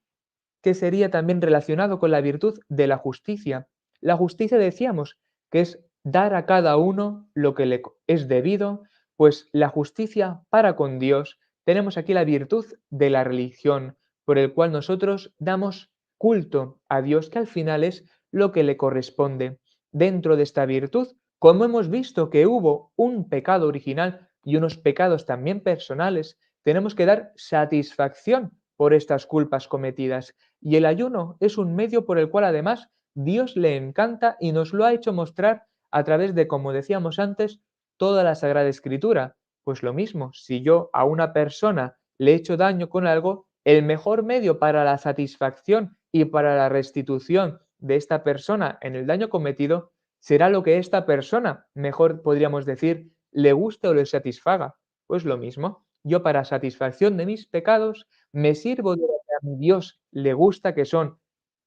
que sería también relacionado con la virtud de la justicia. La justicia decíamos que es dar a cada uno lo que le es debido, pues la justicia para con Dios. Tenemos aquí la virtud de la religión, por el cual nosotros damos culto a Dios, que al final es lo que le corresponde. Dentro de esta virtud, como hemos visto que hubo un pecado original y unos pecados también personales, tenemos que dar satisfacción por estas culpas cometidas. Y el ayuno es un medio por el cual además Dios le encanta y nos lo ha hecho mostrar a través de, como decíamos antes, toda la Sagrada Escritura. Pues lo mismo, si yo a una persona le he hecho daño con algo, el mejor medio para la satisfacción y para la restitución de esta persona en el daño cometido será lo que esta persona, mejor podríamos decir, le guste o le satisfaga. Pues lo mismo, yo para satisfacción de mis pecados me sirvo de lo que a mi Dios le gusta, que son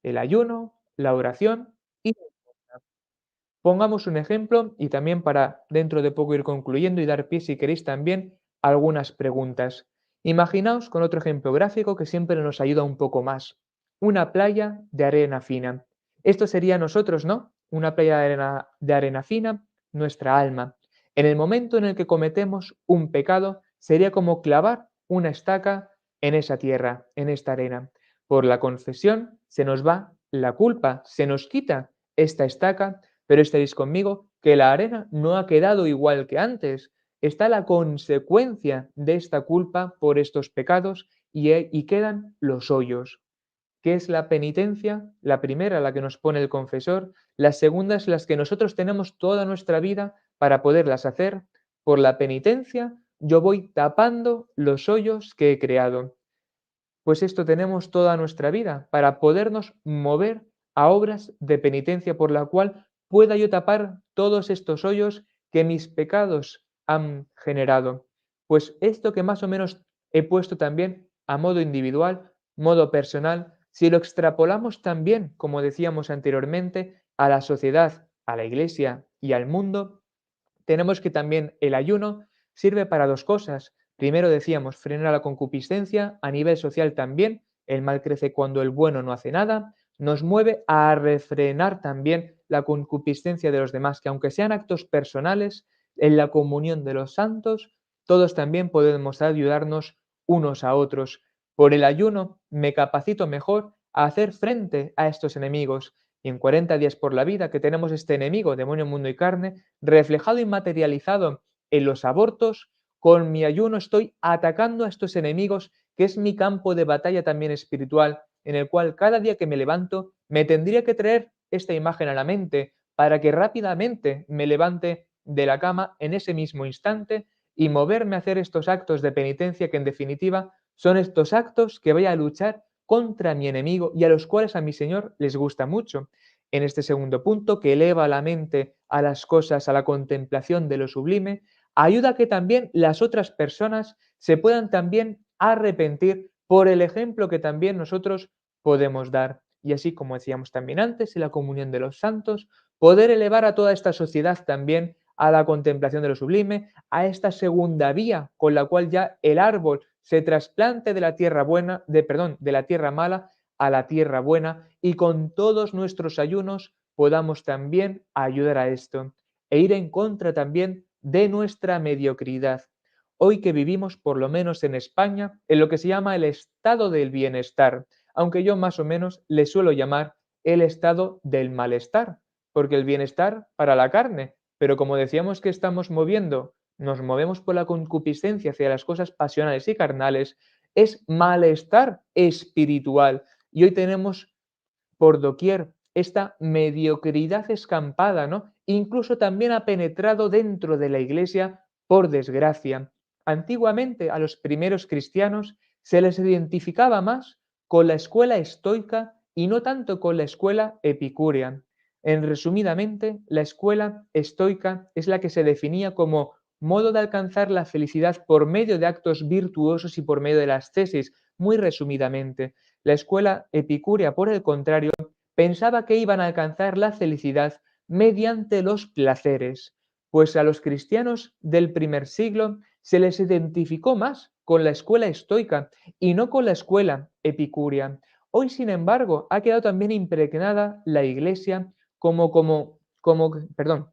el ayuno, la oración y la limosna. Pongamos un ejemplo y también para dentro de poco ir concluyendo y dar pie, si queréis, también a algunas preguntas. Imaginaos con otro ejemplo gráfico que siempre nos ayuda un poco más. Una playa de arena fina. Esto sería nosotros, ¿no? Una playa de arena fina, nuestra alma. En el momento en el que cometemos un pecado, sería como clavar una estaca en esa tierra, en esta arena. Por la confesión se nos va la culpa, se nos quita esta estaca, pero estaréis conmigo que la arena no ha quedado igual que antes. Está la consecuencia de esta culpa por estos pecados y quedan los hoyos. ¿Qué es la penitencia? La primera, la que nos pone el confesor. La segunda es las que nosotros tenemos toda nuestra vida para poderlas hacer. Por la penitencia, yo voy tapando los hoyos que he creado. Pues esto tenemos toda nuestra vida para podernos mover a obras de penitencia por la cual pueda yo tapar todos estos hoyos que mis pecados han generado. Pues esto que más o menos he puesto también a modo individual, modo personal, si lo extrapolamos también, como decíamos anteriormente, a la sociedad, a la iglesia y al mundo, tenemos que también el ayuno sirve para 2 cosas. Primero decíamos, frenar la concupiscencia, a nivel social también, el mal crece cuando el bueno no hace nada, nos mueve a refrenar también la concupiscencia de los demás, que aunque sean actos personales, en la comunión de los santos, todos también podemos ayudarnos unos a otros. Por el ayuno me capacito mejor a hacer frente a estos enemigos. Y en 40 días por la vida, que tenemos este enemigo, demonio, mundo y carne, reflejado y materializado en los abortos, con mi ayuno estoy atacando a estos enemigos, que es mi campo de batalla también espiritual, en el cual cada día que me levanto me tendría que traer esta imagen a la mente para que rápidamente me levante de la cama en ese mismo instante y moverme a hacer estos actos de penitencia que en definitiva son estos actos que voy a luchar contra mi enemigo y a los cuales a mi Señor les gusta mucho. En este segundo punto, que eleva la mente a las cosas, a la contemplación de lo sublime, ayuda a que también las otras personas se puedan también arrepentir por el ejemplo que también nosotros podemos dar. Y así como decíamos también antes, en la comunión de los santos, poder elevar a toda esta sociedad también a la contemplación de lo sublime, a esta segunda vía con la cual ya el árbol se trasplante de la tierra buena, de la tierra mala a la tierra buena, y con todos nuestros ayunos podamos también ayudar a esto e ir en contra también de nuestra mediocridad. Hoy que vivimos, por lo menos en España, en lo que se llama el estado del bienestar, aunque yo más o menos le suelo llamar el estado del malestar, porque el bienestar para la carne, pero como decíamos que nos movemos por la concupiscencia hacia las cosas pasionales y carnales, es malestar espiritual. Y hoy tenemos por doquier esta mediocridad escampada, ¿no? Incluso también ha penetrado dentro de la iglesia, por desgracia. Antiguamente a los primeros cristianos se les identificaba más con la escuela estoica y no tanto con la escuela epicúrea. En resumidamente, la escuela estoica es la que se definía como modo de alcanzar la felicidad por medio de actos virtuosos y por medio de la ascesis, muy resumidamente. La escuela epicúrea, por el contrario, pensaba que iban a alcanzar la felicidad mediante los placeres, pues a los cristianos del primer siglo se les identificó más con la escuela estoica y no con la escuela epicúrea. Hoy, sin embargo, ha quedado también impregnada la iglesia perdón,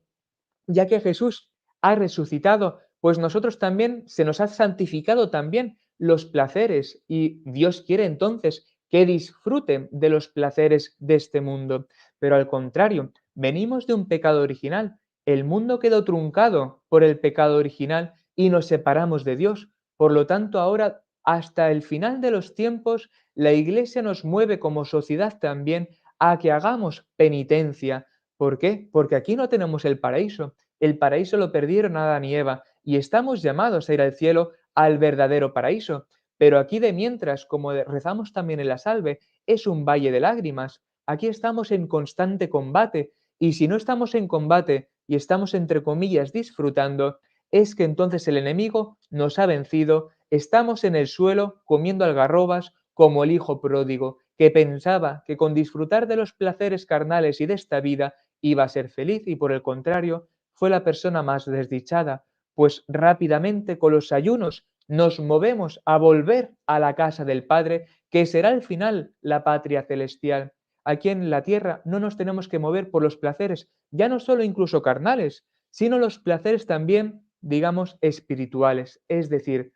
ya que Jesús ha resucitado, pues nosotros también se nos ha santificado también los placeres y Dios quiere entonces que disfruten de los placeres de este mundo. Pero al contrario, venimos de un pecado original. El mundo quedó truncado por el pecado original y nos separamos de Dios. Por lo tanto, ahora, hasta el final de los tiempos, la Iglesia nos mueve como sociedad también a que hagamos penitencia. ¿Por qué? Porque aquí no tenemos el paraíso. El paraíso lo perdieron Adán y Eva y estamos llamados a ir al cielo, al verdadero paraíso. Pero aquí de mientras, como rezamos también en la salve, es un valle de lágrimas. Aquí estamos en constante combate y si no estamos en combate y estamos entre comillas disfrutando, es que entonces el enemigo nos ha vencido, estamos en el suelo comiendo algarrobas como el hijo pródigo, que pensaba que con disfrutar de los placeres carnales y de esta vida iba a ser feliz y por el contrario fue la persona más desdichada, pues rápidamente con los ayunos nos movemos a volver a la casa del Padre, que será al final la patria celestial. Aquí en la tierra no nos tenemos que mover por los placeres, ya no solo incluso carnales, sino los placeres también, digamos, espirituales. Es decir,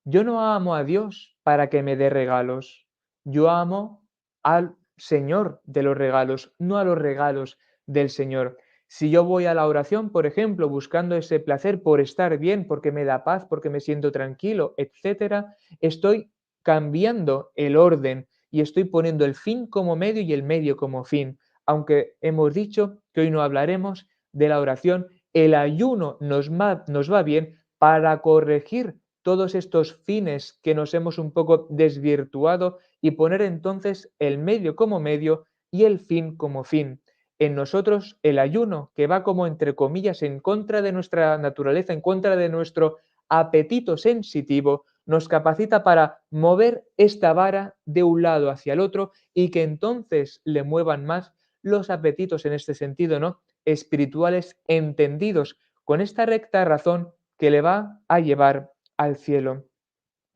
yo no amo a Dios para que me dé regalos, yo amo al Señor de los regalos, no a los regalos del Señor. Si yo voy a la oración, por ejemplo, buscando ese placer por estar bien, porque me da paz, porque me siento tranquilo, etcétera, estoy cambiando el orden y estoy poniendo el fin como medio y el medio como fin. Aunque hemos dicho que hoy no hablaremos de la oración, el ayuno nos va bien para corregir todos estos fines que nos hemos un poco desvirtuado y poner entonces el medio como medio y el fin como fin. En nosotros el ayuno, que va como entre comillas en contra de nuestra naturaleza, en contra de nuestro apetito sensitivo, nos capacita para mover esta vara de un lado hacia el otro y que entonces le muevan más los apetitos en este sentido, ¿no? Espirituales entendidos con esta recta razón que le va a llevar al cielo.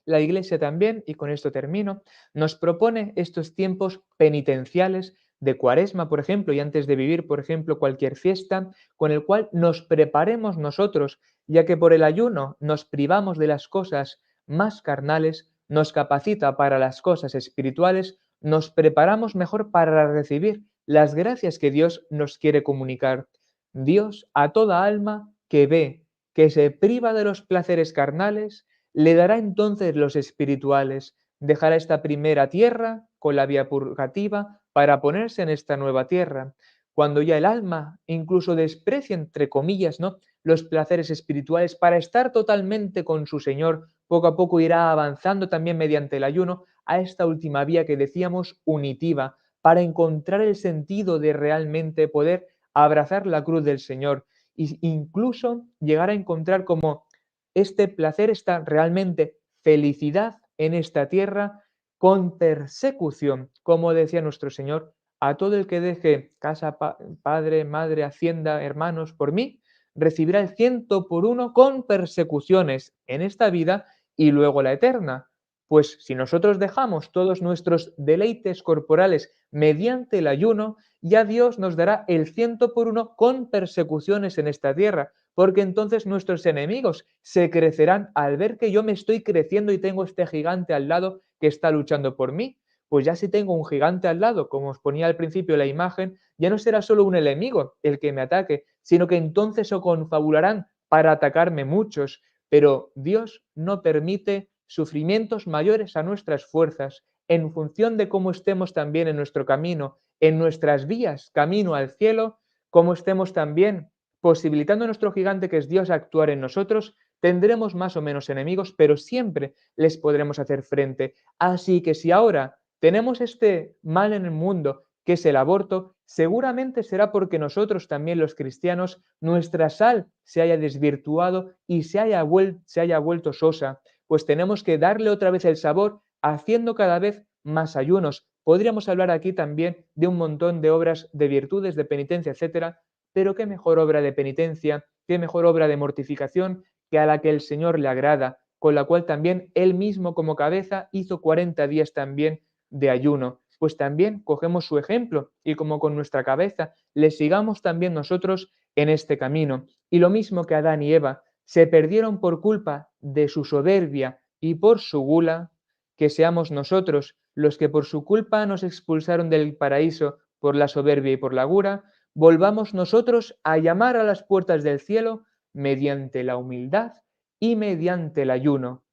La Iglesia también, y con esto termino, nos propone estos tiempos penitenciales de Cuaresma, por ejemplo, y antes de vivir, por ejemplo, cualquier fiesta, con el cual nos preparemos nosotros, ya que por el ayuno nos privamos de las cosas más carnales, nos capacita para las cosas espirituales, nos preparamos mejor para recibir las gracias que Dios nos quiere comunicar. Dios a toda alma que ve que se priva de los placeres carnales, le dará entonces los espirituales, dejará esta primera tierra con la vía purgativa para ponerse en esta nueva tierra. Cuando ya el alma incluso desprecia, entre comillas, ¿no?, los placeres espirituales para estar totalmente con su Señor, poco a poco irá avanzando también mediante el ayuno a esta última vía que decíamos unitiva, para encontrar el sentido de realmente poder abrazar la cruz del Señor e incluso llegar a encontrar como este placer, esta realmente felicidad en esta tierra con persecución, como decía nuestro Señor, a todo el que deje casa, padre, madre, hacienda, hermanos, por mí, recibirá el 100 por 1 con persecuciones en esta vida y luego la eterna. Pues si nosotros dejamos todos nuestros deleites corporales mediante el ayuno, ya Dios nos dará el 100 por 1 con persecuciones en esta tierra, porque entonces nuestros enemigos se crecerán al ver que yo me estoy creciendo y tengo este gigante al lado que está luchando por mí. Pues ya si tengo un gigante al lado, como os ponía al principio la imagen, ya no será solo un enemigo el que me ataque, sino que entonces se confabularán para atacarme muchos. Pero Dios no permite sufrimientos mayores a nuestras fuerzas, en función de cómo estemos también en nuestro camino, en nuestras vías, camino al cielo, cómo estemos también posibilitando a nuestro gigante que es Dios actuar en nosotros, tendremos más o menos enemigos, pero siempre les podremos hacer frente. Así que si ahora tenemos este mal en el mundo, que es el aborto, seguramente será porque nosotros también los cristianos, nuestra sal se haya desvirtuado y se haya vuelto sosa, pues tenemos que darle otra vez el sabor haciendo cada vez más ayunos. Podríamos hablar aquí también de un montón de obras de virtudes, de penitencia, etcétera, pero qué mejor obra de penitencia, qué mejor obra de mortificación que a la que el Señor le agrada, con la cual también él mismo como cabeza hizo 40 días también de ayuno. Pues también cogemos su ejemplo y como con nuestra cabeza le sigamos también nosotros en este camino. Y lo mismo que Adán y Eva se perdieron por culpa de su soberbia y por su gula, que seamos nosotros los que por su culpa nos expulsaron del paraíso por la soberbia y por la gula, volvamos nosotros a llamar a las puertas del cielo mediante la humildad y mediante el ayuno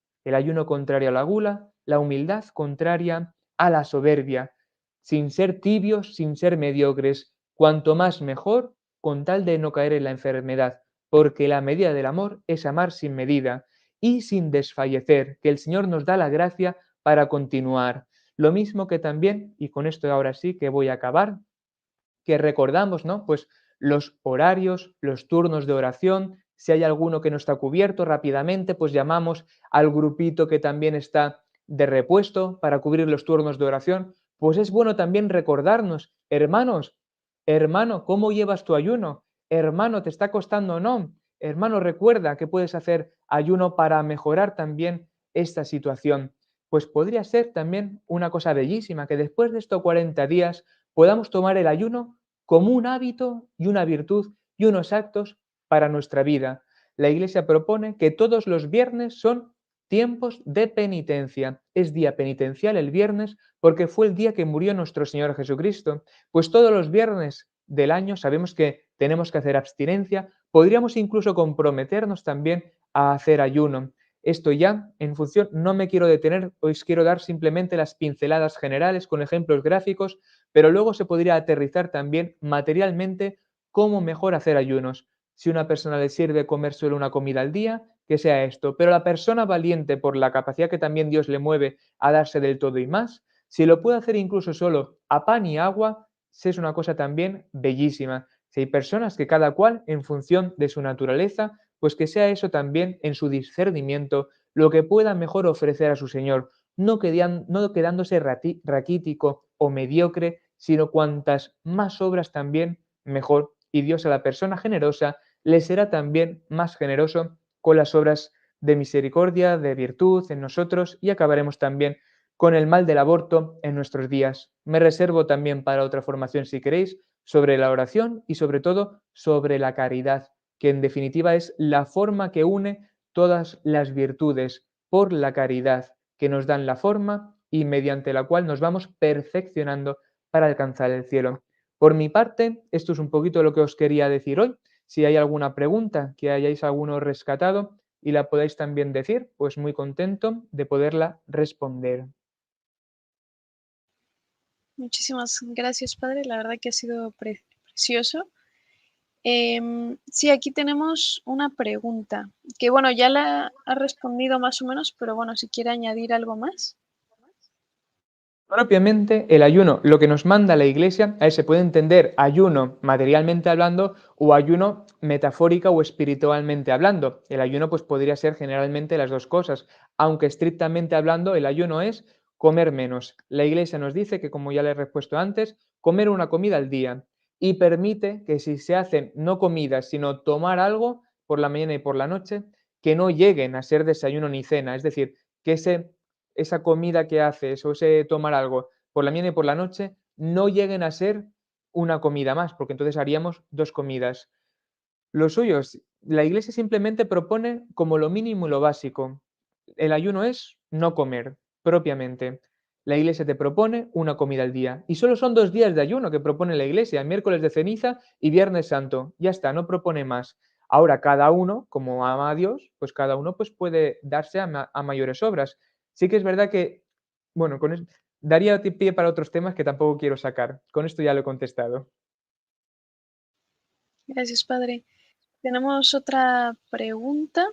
contrario a la gula, la humildad contraria a la soberbia, sin ser tibios, sin ser mediocres, cuanto más mejor, con tal de no caer en la enfermedad, porque la medida del amor es amar sin medida y sin desfallecer, que el Señor nos da la gracia para continuar. Lo mismo que también, y con esto ahora sí que voy a acabar, que recordamos, ¿no? Pues los horarios, los turnos de oración, si hay alguno que no está cubierto rápidamente, pues llamamos al grupito que también está de repuesto para cubrir los turnos de oración. Pues es bueno también recordarnos, hermanos, hermano, ¿cómo llevas tu ayuno? Hermano, ¿te está costando o no? Hermano, recuerda que puedes hacer ayuno para mejorar también esta situación. Pues podría ser también una cosa bellísima, que después de estos 40 días podamos tomar el ayuno como un hábito y una virtud y unos actos para nuestra vida. La Iglesia propone que todos los viernes son tiempos de penitencia. Es día penitencial el viernes porque fue el día que murió nuestro Señor Jesucristo. Pues todos los viernes del año sabemos que tenemos que hacer abstinencia. Podríamos incluso comprometernos también a hacer ayuno. Esto ya, en función, no me quiero detener, os quiero dar simplemente las pinceladas generales con ejemplos gráficos, pero luego se podría aterrizar también materialmente cómo mejor hacer ayunos. Si a una persona le sirve comer solo una comida al día, que sea esto, pero la persona valiente por la capacidad que también Dios le mueve a darse del todo y más, si lo puede hacer incluso solo a pan y agua, es una cosa también bellísima. Si hay personas que cada cual, en función de su naturaleza, pues que sea eso también en su discernimiento lo que pueda mejor ofrecer a su Señor, no quedándose raquítico o mediocre, sino cuantas más obras también mejor. Y Dios a la persona generosa le será también más generoso con las obras de misericordia, de virtud en nosotros y acabaremos también con el mal del aborto en nuestros días. Me reservo también para otra formación, si queréis, sobre la oración y sobre todo sobre la caridad, que en definitiva es la forma que une todas las virtudes por la caridad, que nos dan la forma y mediante la cual nos vamos perfeccionando para alcanzar el cielo. Por mi parte, esto es un poquito lo que os quería decir hoy. Si hay alguna pregunta que hayáis alguno rescatado y la podáis también decir, pues muy contento de poderla responder. Muchísimas gracias, Padre. La verdad que ha sido precioso. Sí, aquí tenemos una pregunta, que bueno, ya la ha respondido más o menos, pero bueno, si quiere añadir algo más. Propiamente, el ayuno, lo que nos manda la Iglesia, a ver, se puede entender ayuno materialmente hablando o ayuno metafórica o espiritualmente hablando. El ayuno pues podría ser generalmente las dos cosas, aunque estrictamente hablando el ayuno es comer menos. La Iglesia nos dice que, como ya le he respuesto antes, comer una comida al día y permite que si se hacen no comidas, sino tomar algo por la mañana y por la noche, que no lleguen a ser desayuno ni cena, es decir, que esa comida que haces o ese tomar algo por la mañana y por la noche no lleguen a ser una comida más, porque entonces haríamos 2 comidas. Lo suyo es, la Iglesia simplemente propone como lo mínimo y lo básico. El ayuno es no comer, propiamente. La Iglesia te propone una comida al día. Y solo son 2 días de ayuno que propone la Iglesia, miércoles de ceniza y viernes santo. Ya está, no propone más. Ahora cada uno, como ama a Dios, pues cada uno pues puede darse a mayores obras. Sí que es verdad que, bueno, daría pie para otros temas que tampoco quiero sacar. Con esto ya lo he contestado. Gracias, padre. Tenemos otra pregunta.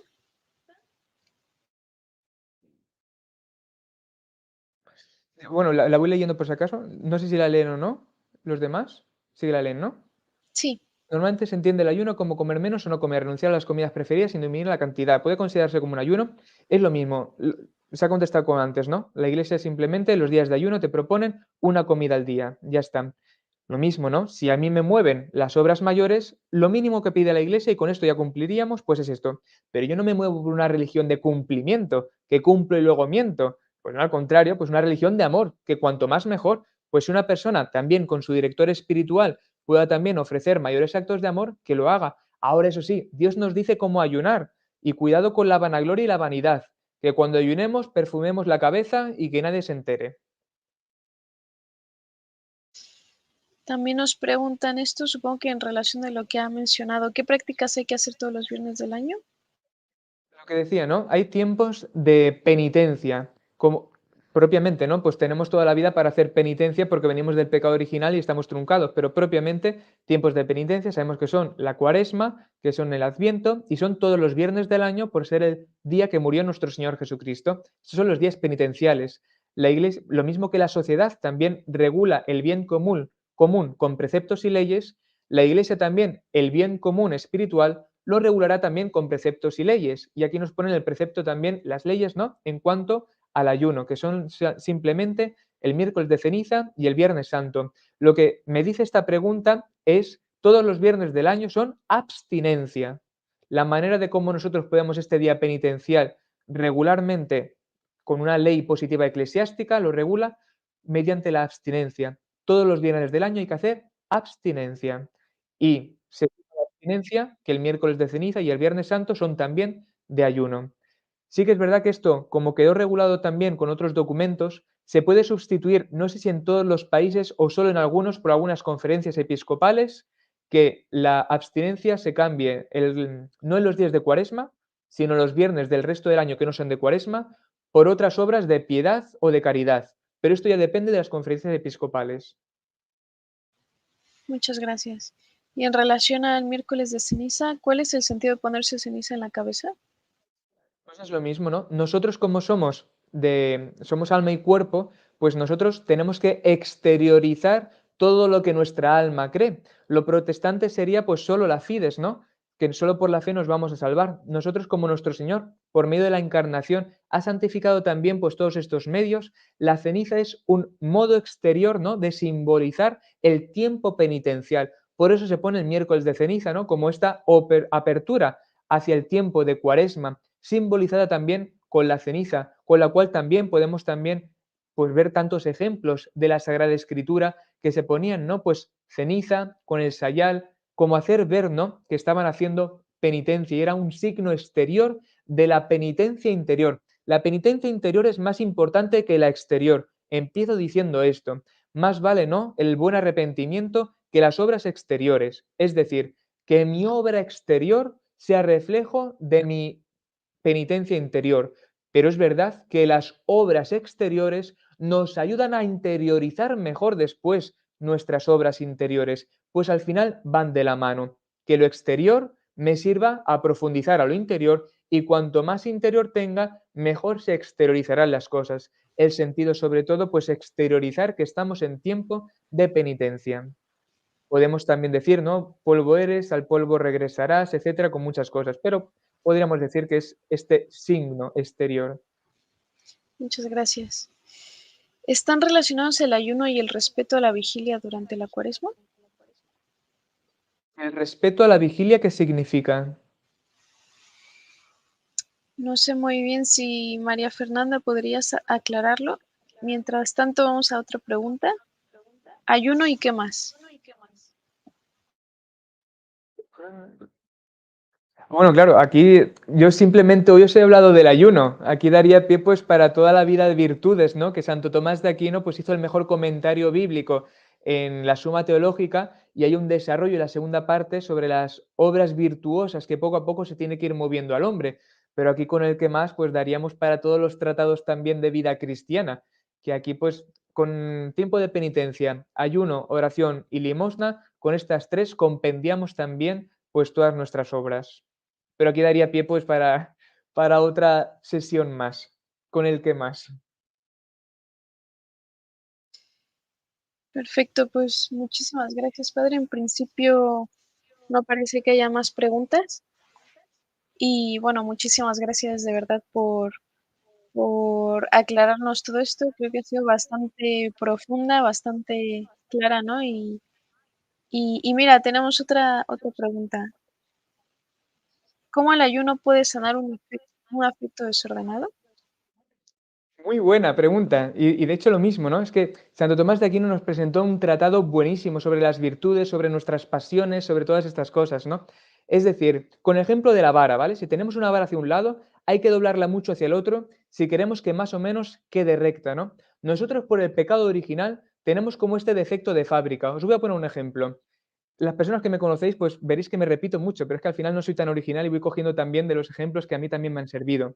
Bueno, la voy leyendo por si acaso. No sé si la leen o no. Los demás. Sí que la leen, ¿no? Sí, Normalmente se entiende el ayuno como comer menos o no comer, renunciar a las comidas preferidas sin disminuir la cantidad. Puede considerarse como un ayuno. Es lo mismo. Se ha contestado como antes, ¿no? La Iglesia simplemente los días de ayuno te proponen una comida al día. Ya está. Lo mismo, ¿no? Si a mí me mueven las obras mayores, lo mínimo que pide la Iglesia, y con esto ya cumpliríamos, pues es esto. Pero yo no me muevo por una religión de cumplimiento, que cumplo y luego miento. Pues no, al contrario, pues una religión de amor, que cuanto más mejor. Pues si una persona también con su director espiritual pueda también ofrecer mayores actos de amor, que lo haga. Ahora, eso sí, Dios nos dice cómo ayunar. Y cuidado con la vanagloria y la vanidad, que cuando ayunemos perfumemos la cabeza y que nadie se entere. también nos preguntan esto, supongo que en relación de lo que ha mencionado, ¿qué prácticas hay que hacer todos los viernes del año? Lo que decía, ¿no? Hay tiempos de penitencia, como propiamente, ¿no? Pues tenemos toda la vida para hacer penitencia porque venimos del pecado original y estamos truncados, pero propiamente tiempos de penitencia sabemos que son la Cuaresma, que son el Adviento y son todos los viernes del año por ser el día que murió nuestro Señor Jesucristo. Esos son los días penitenciales. La Iglesia, lo mismo que la sociedad, también regula el bien común con preceptos y leyes. La Iglesia también el bien común espiritual lo regulará también con preceptos y leyes. Y aquí nos ponen el precepto también las leyes, ¿no? En cuanto al ayuno, que son simplemente el miércoles de ceniza y el viernes santo. Lo que me dice esta pregunta es, todos los viernes del año son abstinencia. La manera de cómo nosotros podemos este día penitencial regularmente con una ley positiva eclesiástica lo regula mediante la abstinencia. Todos los viernes del año hay que hacer abstinencia. Y se abstinencia, que el miércoles de ceniza y el viernes santo son también de ayuno. Sí que es verdad que esto, como quedó regulado también con otros documentos, se puede sustituir, no sé si en todos los países o solo en algunos, por algunas conferencias episcopales, que la abstinencia se cambie no en los días de Cuaresma, sino los viernes del resto del año que no son de Cuaresma, por otras obras de piedad o de caridad. Pero esto ya depende de las conferencias episcopales. Muchas gracias. Y en relación al miércoles de ceniza, ¿cuál es el sentido de ponerse ceniza en la cabeza? Pues es lo mismo, ¿no? Nosotros como somos alma y cuerpo, pues nosotros tenemos que exteriorizar todo lo que nuestra alma cree. Lo protestante sería pues solo la fides, ¿no? Que solo por la fe nos vamos a salvar. Nosotros como nuestro Señor, por medio de la encarnación, ha santificado también pues todos estos medios. La ceniza es un modo exterior, ¿no? De simbolizar el tiempo penitencial. Por eso se pone el miércoles de ceniza, ¿no? Como esta apertura hacia el tiempo de Cuaresma, simbolizada también con la ceniza, con la cual también podemos también pues ver tantos ejemplos de la Sagrada Escritura que se ponían, ¿no? Pues ceniza con el sayal, como hacer ver, ¿no? Que estaban haciendo penitencia y era un signo exterior de la penitencia interior. La penitencia interior es más importante que la exterior. Empiezo diciendo esto. Más vale, ¿no? El buen arrepentimiento que las obras exteriores. Es decir, que mi obra exterior sea reflejo de mi penitencia interior. Pero es verdad que las obras exteriores nos ayudan a interiorizar mejor después nuestras obras interiores, pues al final van de la mano. que lo exterior me sirva a profundizar a lo interior y cuanto más interior tenga, mejor se exteriorizarán las cosas. El sentido, sobre todo, pues exteriorizar que estamos en tiempo de penitencia. Podemos también decir, ¿no? Polvo eres, al polvo regresarás, etcétera, con muchas cosas, pero podríamos decir que es este signo exterior. Muchas gracias. ¿Están relacionados el ayuno y el respeto a la vigilia durante la Cuaresma? El respeto a la vigilia, ¿qué significa? No sé muy bien si María Fernanda podrías aclararlo. Mientras tanto, vamos a otra pregunta. Ayuno y qué más. Bueno, claro, aquí yo simplemente hoy os he hablado del ayuno. Aquí daría pie pues para toda la vida de virtudes, ¿no? Que Santo Tomás de Aquino pues hizo el mejor comentario bíblico en la Suma Teológica y hay un desarrollo en la segunda parte sobre las obras virtuosas que poco a poco se tiene que ir moviendo al hombre. Pero aquí con el que más pues daríamos para todos los tratados también de vida cristiana, que aquí pues con tiempo de penitencia, ayuno, oración y limosna, con estas tres compendiamos también pues todas nuestras obras. Pero aquí daría pie pues para otra sesión más. ¿Con el que más? Perfecto, pues muchísimas gracias, padre. En principio no parece que haya más preguntas. Y bueno, muchísimas gracias de verdad por aclararnos todo esto. Creo que ha sido bastante profunda, bastante clara, ¿no? Y mira, tenemos otra pregunta. ¿Cómo el ayuno puede sanar un afecto desordenado? Muy buena pregunta. Y de hecho lo mismo, ¿no? Es que Santo Tomás de Aquino nos presentó un tratado buenísimo sobre las virtudes, sobre nuestras pasiones, sobre todas estas cosas, ¿no? Es decir, con el ejemplo de la vara, ¿vale? Si tenemos una vara hacia un lado, hay que doblarla mucho hacia el otro si queremos que más o menos quede recta, ¿no? Nosotros por el pecado original tenemos como este defecto de fábrica. Os voy a poner un ejemplo. Las personas que me conocéis, pues veréis que me repito mucho, pero es que al final no soy tan original y voy cogiendo también de los ejemplos que a mí también me han servido.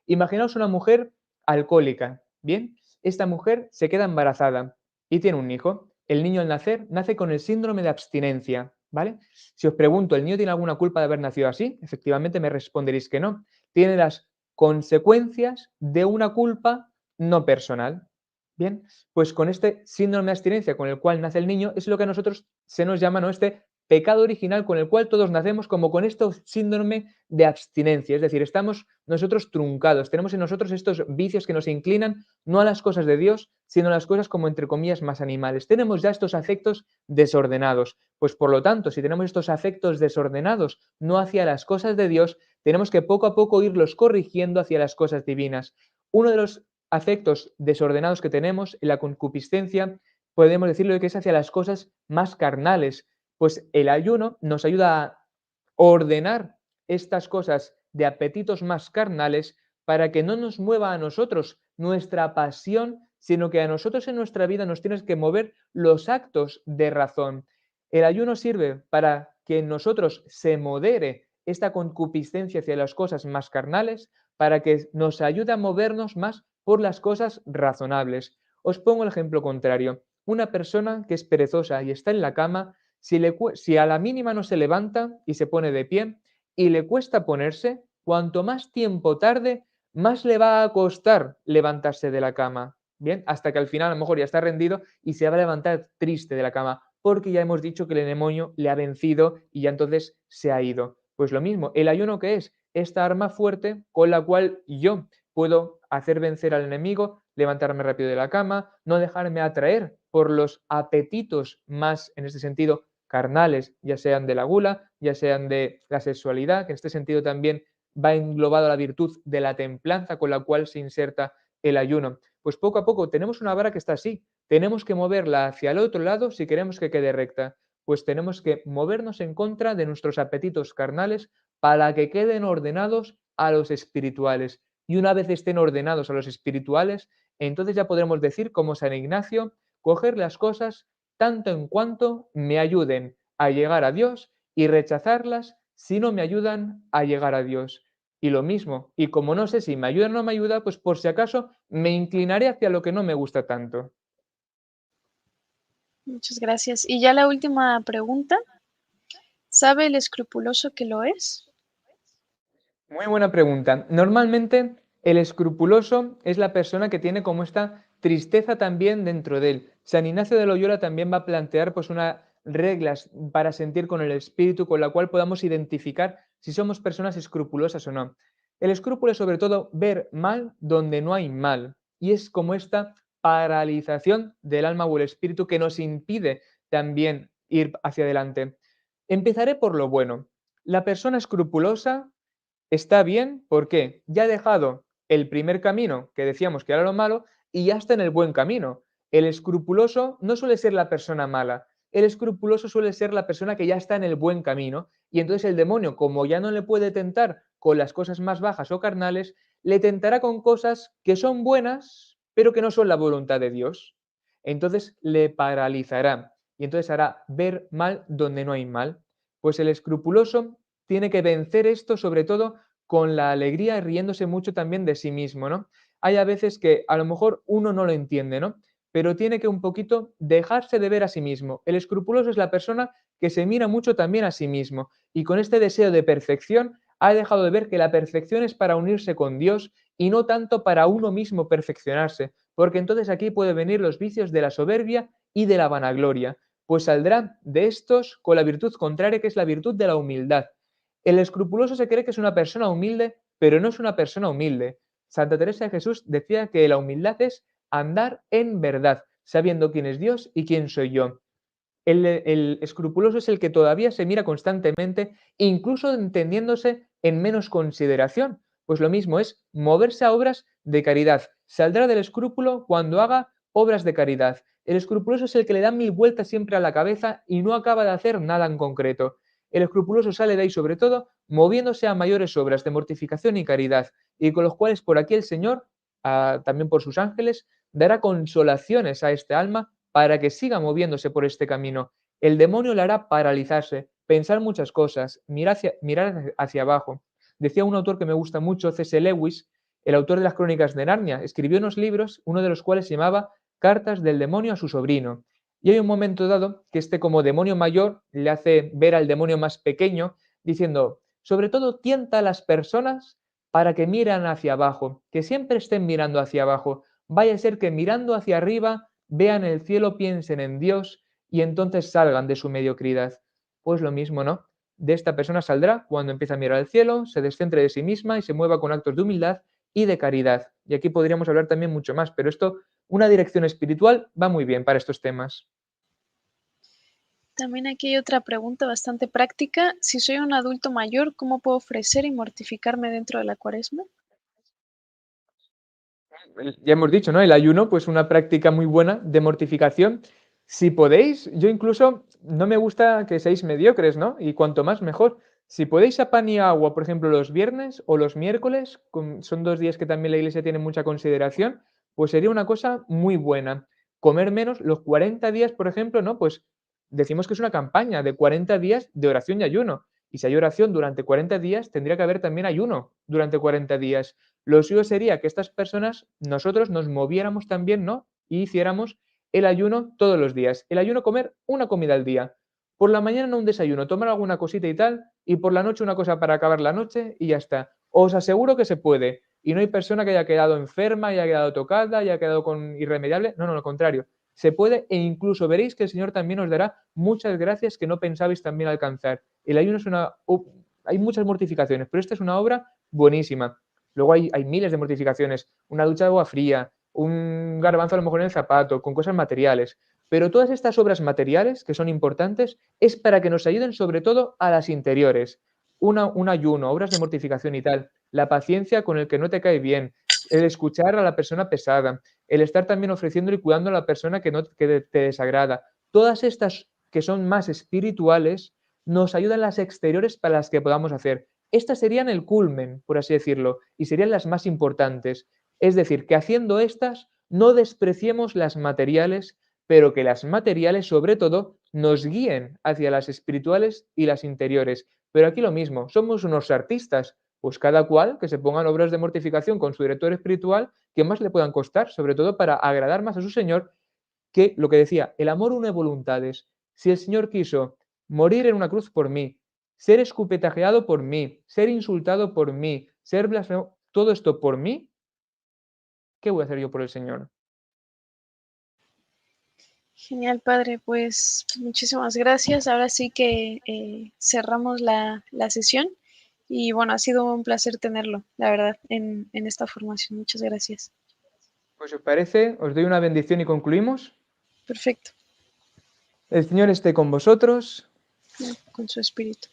Imaginaos una mujer alcohólica, ¿bien? Esta mujer se queda embarazada y tiene un hijo. El niño al nacer nace con el síndrome de abstinencia, ¿vale? Si os pregunto, ¿el niño tiene alguna culpa de haber nacido así? Efectivamente me responderéis que no. Tiene las consecuencias de una culpa no personal. Bien, pues con este síndrome de abstinencia con el cual nace el niño es lo que a nosotros se nos llama, ¿no? Este pecado original con el cual todos nacemos como con este síndrome de abstinencia, es decir, estamos nosotros truncados, tenemos en nosotros estos vicios que nos inclinan no a las cosas de Dios, sino a las cosas como entre comillas más animales. Tenemos ya estos afectos desordenados, pues por lo tanto, si tenemos estos afectos desordenados no hacia las cosas de Dios, tenemos que poco a poco irlos corrigiendo hacia las cosas divinas. Uno de los afectos desordenados que tenemos, la concupiscencia, podemos decirlo que es hacia las cosas más carnales, pues el ayuno nos ayuda a ordenar estas cosas de apetitos más carnales para que no nos mueva a nosotros nuestra pasión, sino que a nosotros en nuestra vida nos tienes que mover los actos de razón. El ayuno sirve para que en nosotros se modere esta concupiscencia hacia las cosas más carnales, para que nos ayude a movernos más por las cosas razonables. Os pongo el ejemplo contrario. Una persona que es perezosa y está en la cama, si a la mínima no se levanta y se pone de pie y le cuesta ponerse, cuanto más tiempo tarde, más le va a costar levantarse de la cama. Bien, hasta que al final a lo mejor ya está rendido y se va a levantar triste de la cama, porque ya hemos dicho que el demonio le ha vencido y ya entonces se ha ido. Pues lo mismo, el ayuno que es esta arma fuerte con la cual yo puedo hacer vencer al enemigo, levantarme rápido de la cama, no dejarme atraer por los apetitos más, en este sentido, carnales, ya sean de la gula, ya sean de la sexualidad, que en este sentido también va englobado la virtud de la templanza con la cual se inserta el ayuno. Pues poco a poco tenemos una vara que está así, tenemos que moverla hacia el otro lado si queremos que quede recta, pues tenemos que movernos en contra de nuestros apetitos carnales para que queden ordenados a los espirituales. Y una vez estén ordenados a los espirituales, entonces ya podremos decir, como San Ignacio, coger las cosas tanto en cuanto me ayuden a llegar a Dios y rechazarlas si no me ayudan a llegar a Dios. Y lo mismo, y como no sé si me ayuda o no me ayuda, pues por si acaso me inclinaré hacia lo que no me gusta tanto. Muchas gracias. Y ya la última pregunta. ¿Sabe el escrupuloso que lo es? Muy buena pregunta. Normalmente el escrupuloso es la persona que tiene como esta tristeza también dentro de él. San Ignacio de Loyola también va a plantear pues unas reglas para sentir con el espíritu con la cual podamos identificar si somos personas escrupulosas o no. El escrúpulo es sobre todo ver mal donde no hay mal y es como esta paralización del alma o el espíritu que nos impide también ir hacia adelante. Empezaré por lo bueno. La persona escrupulosa está bien, ¿por qué? Ya ha dejado el primer camino, que decíamos que era lo malo, y ya está en el buen camino. El escrupuloso no suele ser la persona mala, el escrupuloso suele ser la persona que ya está en el buen camino, y entonces el demonio, como ya no le puede tentar con las cosas más bajas o carnales, le tentará con cosas que son buenas, pero que no son la voluntad de Dios. Entonces le paralizará, y entonces hará ver mal donde no hay mal. Pues el escrupuloso tiene que vencer esto, sobre todo con la alegría, riéndose mucho también de sí mismo, ¿no? Hay a veces que a lo mejor uno no lo entiende, ¿no? Pero tiene que un poquito dejarse de ver a sí mismo. El escrupuloso es la persona que se mira mucho también a sí mismo y con este deseo de perfección ha dejado de ver que la perfección es para unirse con Dios y no tanto para uno mismo perfeccionarse, porque entonces aquí pueden venir los vicios de la soberbia y de la vanagloria, pues saldrá de estos con la virtud contraria, que es la virtud de la humildad. El escrupuloso se cree que es una persona humilde, pero no es una persona humilde. Santa Teresa de Jesús decía que la humildad es andar en verdad, sabiendo quién es Dios y quién soy yo. El escrupuloso es el que todavía se mira constantemente, incluso entendiéndose en menos consideración. Pues lo mismo es moverse a obras de caridad. Saldrá del escrúpulo cuando haga obras de caridad. El escrupuloso es el que le da mil vueltas siempre a la cabeza y no acaba de hacer nada en concreto. El escrupuloso sale de ahí sobre todo moviéndose a mayores obras de mortificación y caridad, y con los cuales por aquí el Señor, también por sus ángeles, dará consolaciones a este alma para que siga moviéndose por este camino. El demonio le hará paralizarse, pensar muchas cosas, mirar hacia abajo. Decía un autor que me gusta mucho, C.S. Lewis, el autor de las Crónicas de Narnia, escribió unos libros, uno de los cuales se llamaba Cartas del demonio a su sobrino. Y hay un momento dado que este como demonio mayor le hace ver al demonio más pequeño diciendo, sobre todo tienta a las personas para que miren hacia abajo, que siempre estén mirando hacia abajo. Vaya a ser que mirando hacia arriba vean el cielo, piensen en Dios y entonces salgan de su mediocridad. Pues lo mismo, ¿no? De esta persona saldrá cuando empiece a mirar al cielo, se descentre de sí misma y se mueva con actos de humildad y de caridad. Y aquí podríamos hablar también mucho más, pero esto, una dirección espiritual va muy bien para estos temas. También aquí hay otra pregunta bastante práctica. Si soy un adulto mayor, ¿cómo puedo ofrecer y mortificarme dentro de la cuaresma? Ya hemos dicho, ¿no? El ayuno, pues una práctica muy buena de mortificación. Si podéis, yo incluso no me gusta que seáis mediocres, ¿no? Y cuanto más mejor. Si podéis a pan y agua, por ejemplo, los viernes o los miércoles, son 2 días que también la iglesia tiene mucha consideración, pues sería una cosa muy buena. Comer menos, los 40 días, por ejemplo, ¿no? Pues decimos que es una campaña de 40 días de oración y ayuno. Y si hay oración durante 40 días, tendría que haber también ayuno durante 40 días. Lo suyo sería que estas personas, nosotros nos moviéramos también, ¿no? Y hiciéramos el ayuno todos los días. El ayuno, comer una comida al día. Por la mañana un desayuno, tomar alguna cosita y tal, y por la noche una cosa para acabar la noche y ya está. Os aseguro que se puede. Y no hay persona que haya quedado enferma, haya quedado tocada, haya quedado con irremediable. No, no, lo contrario. Se puede e incluso veréis que el Señor también os dará muchas gracias que no pensabais también alcanzar. El ayuno es una... hay muchas mortificaciones, pero esta es una obra buenísima. Luego hay miles de mortificaciones, una ducha de agua fría, un garbanzo a lo mejor en el zapato, con cosas materiales. Pero todas estas obras materiales, que son importantes, es para que nos ayuden sobre todo a las interiores. Un ayuno, obras de mortificación y tal, la paciencia con el que no te cae bien, el escuchar a la persona pesada, el estar también ofreciendo y cuidando a la persona que te desagrada. Todas estas que son más espirituales nos ayudan las exteriores para las que podamos hacer. Estas serían el culmen, por así decirlo, y serían las más importantes. Es decir, que haciendo estas no despreciemos las materiales, pero que las materiales sobre todo nos guíen hacia las espirituales y las interiores. Pero aquí lo mismo, somos unos artistas, pues cada cual que se pongan obras de mortificación con su director espiritual que más le puedan costar, sobre todo para agradar más a su Señor, que lo que decía, el amor une voluntades. Si el Señor quiso morir en una cruz por mí, ser escupetajeado por mí, ser insultado por mí, ser blasfemado, todo esto por mí, ¿qué voy a hacer yo por el Señor? Genial, padre. Pues muchísimas gracias. Ahora sí que cerramos la sesión y bueno, ha sido un placer tenerlo, la verdad, en esta formación. Muchas gracias. Pues os parece, os doy una bendición y concluimos. Perfecto. El Señor esté con vosotros. Con su espíritu.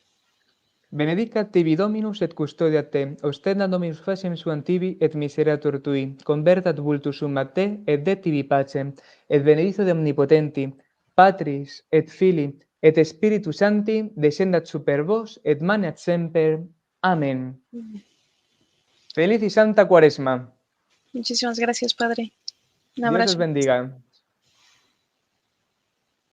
Benedicat tibi Dominus et custodiat te, ostenda Dominus faciem suam tibi et miserator tui, convertat vultus summa te et de tibi pacem, et benedictio de omnipotenti, Patris et Filii et Spiritus Sancti, descendat super vos et maneat semper. Amén. Feliz y santa Cuaresma. Muchísimas gracias, padre. Un Dios os abrazo. bendiga.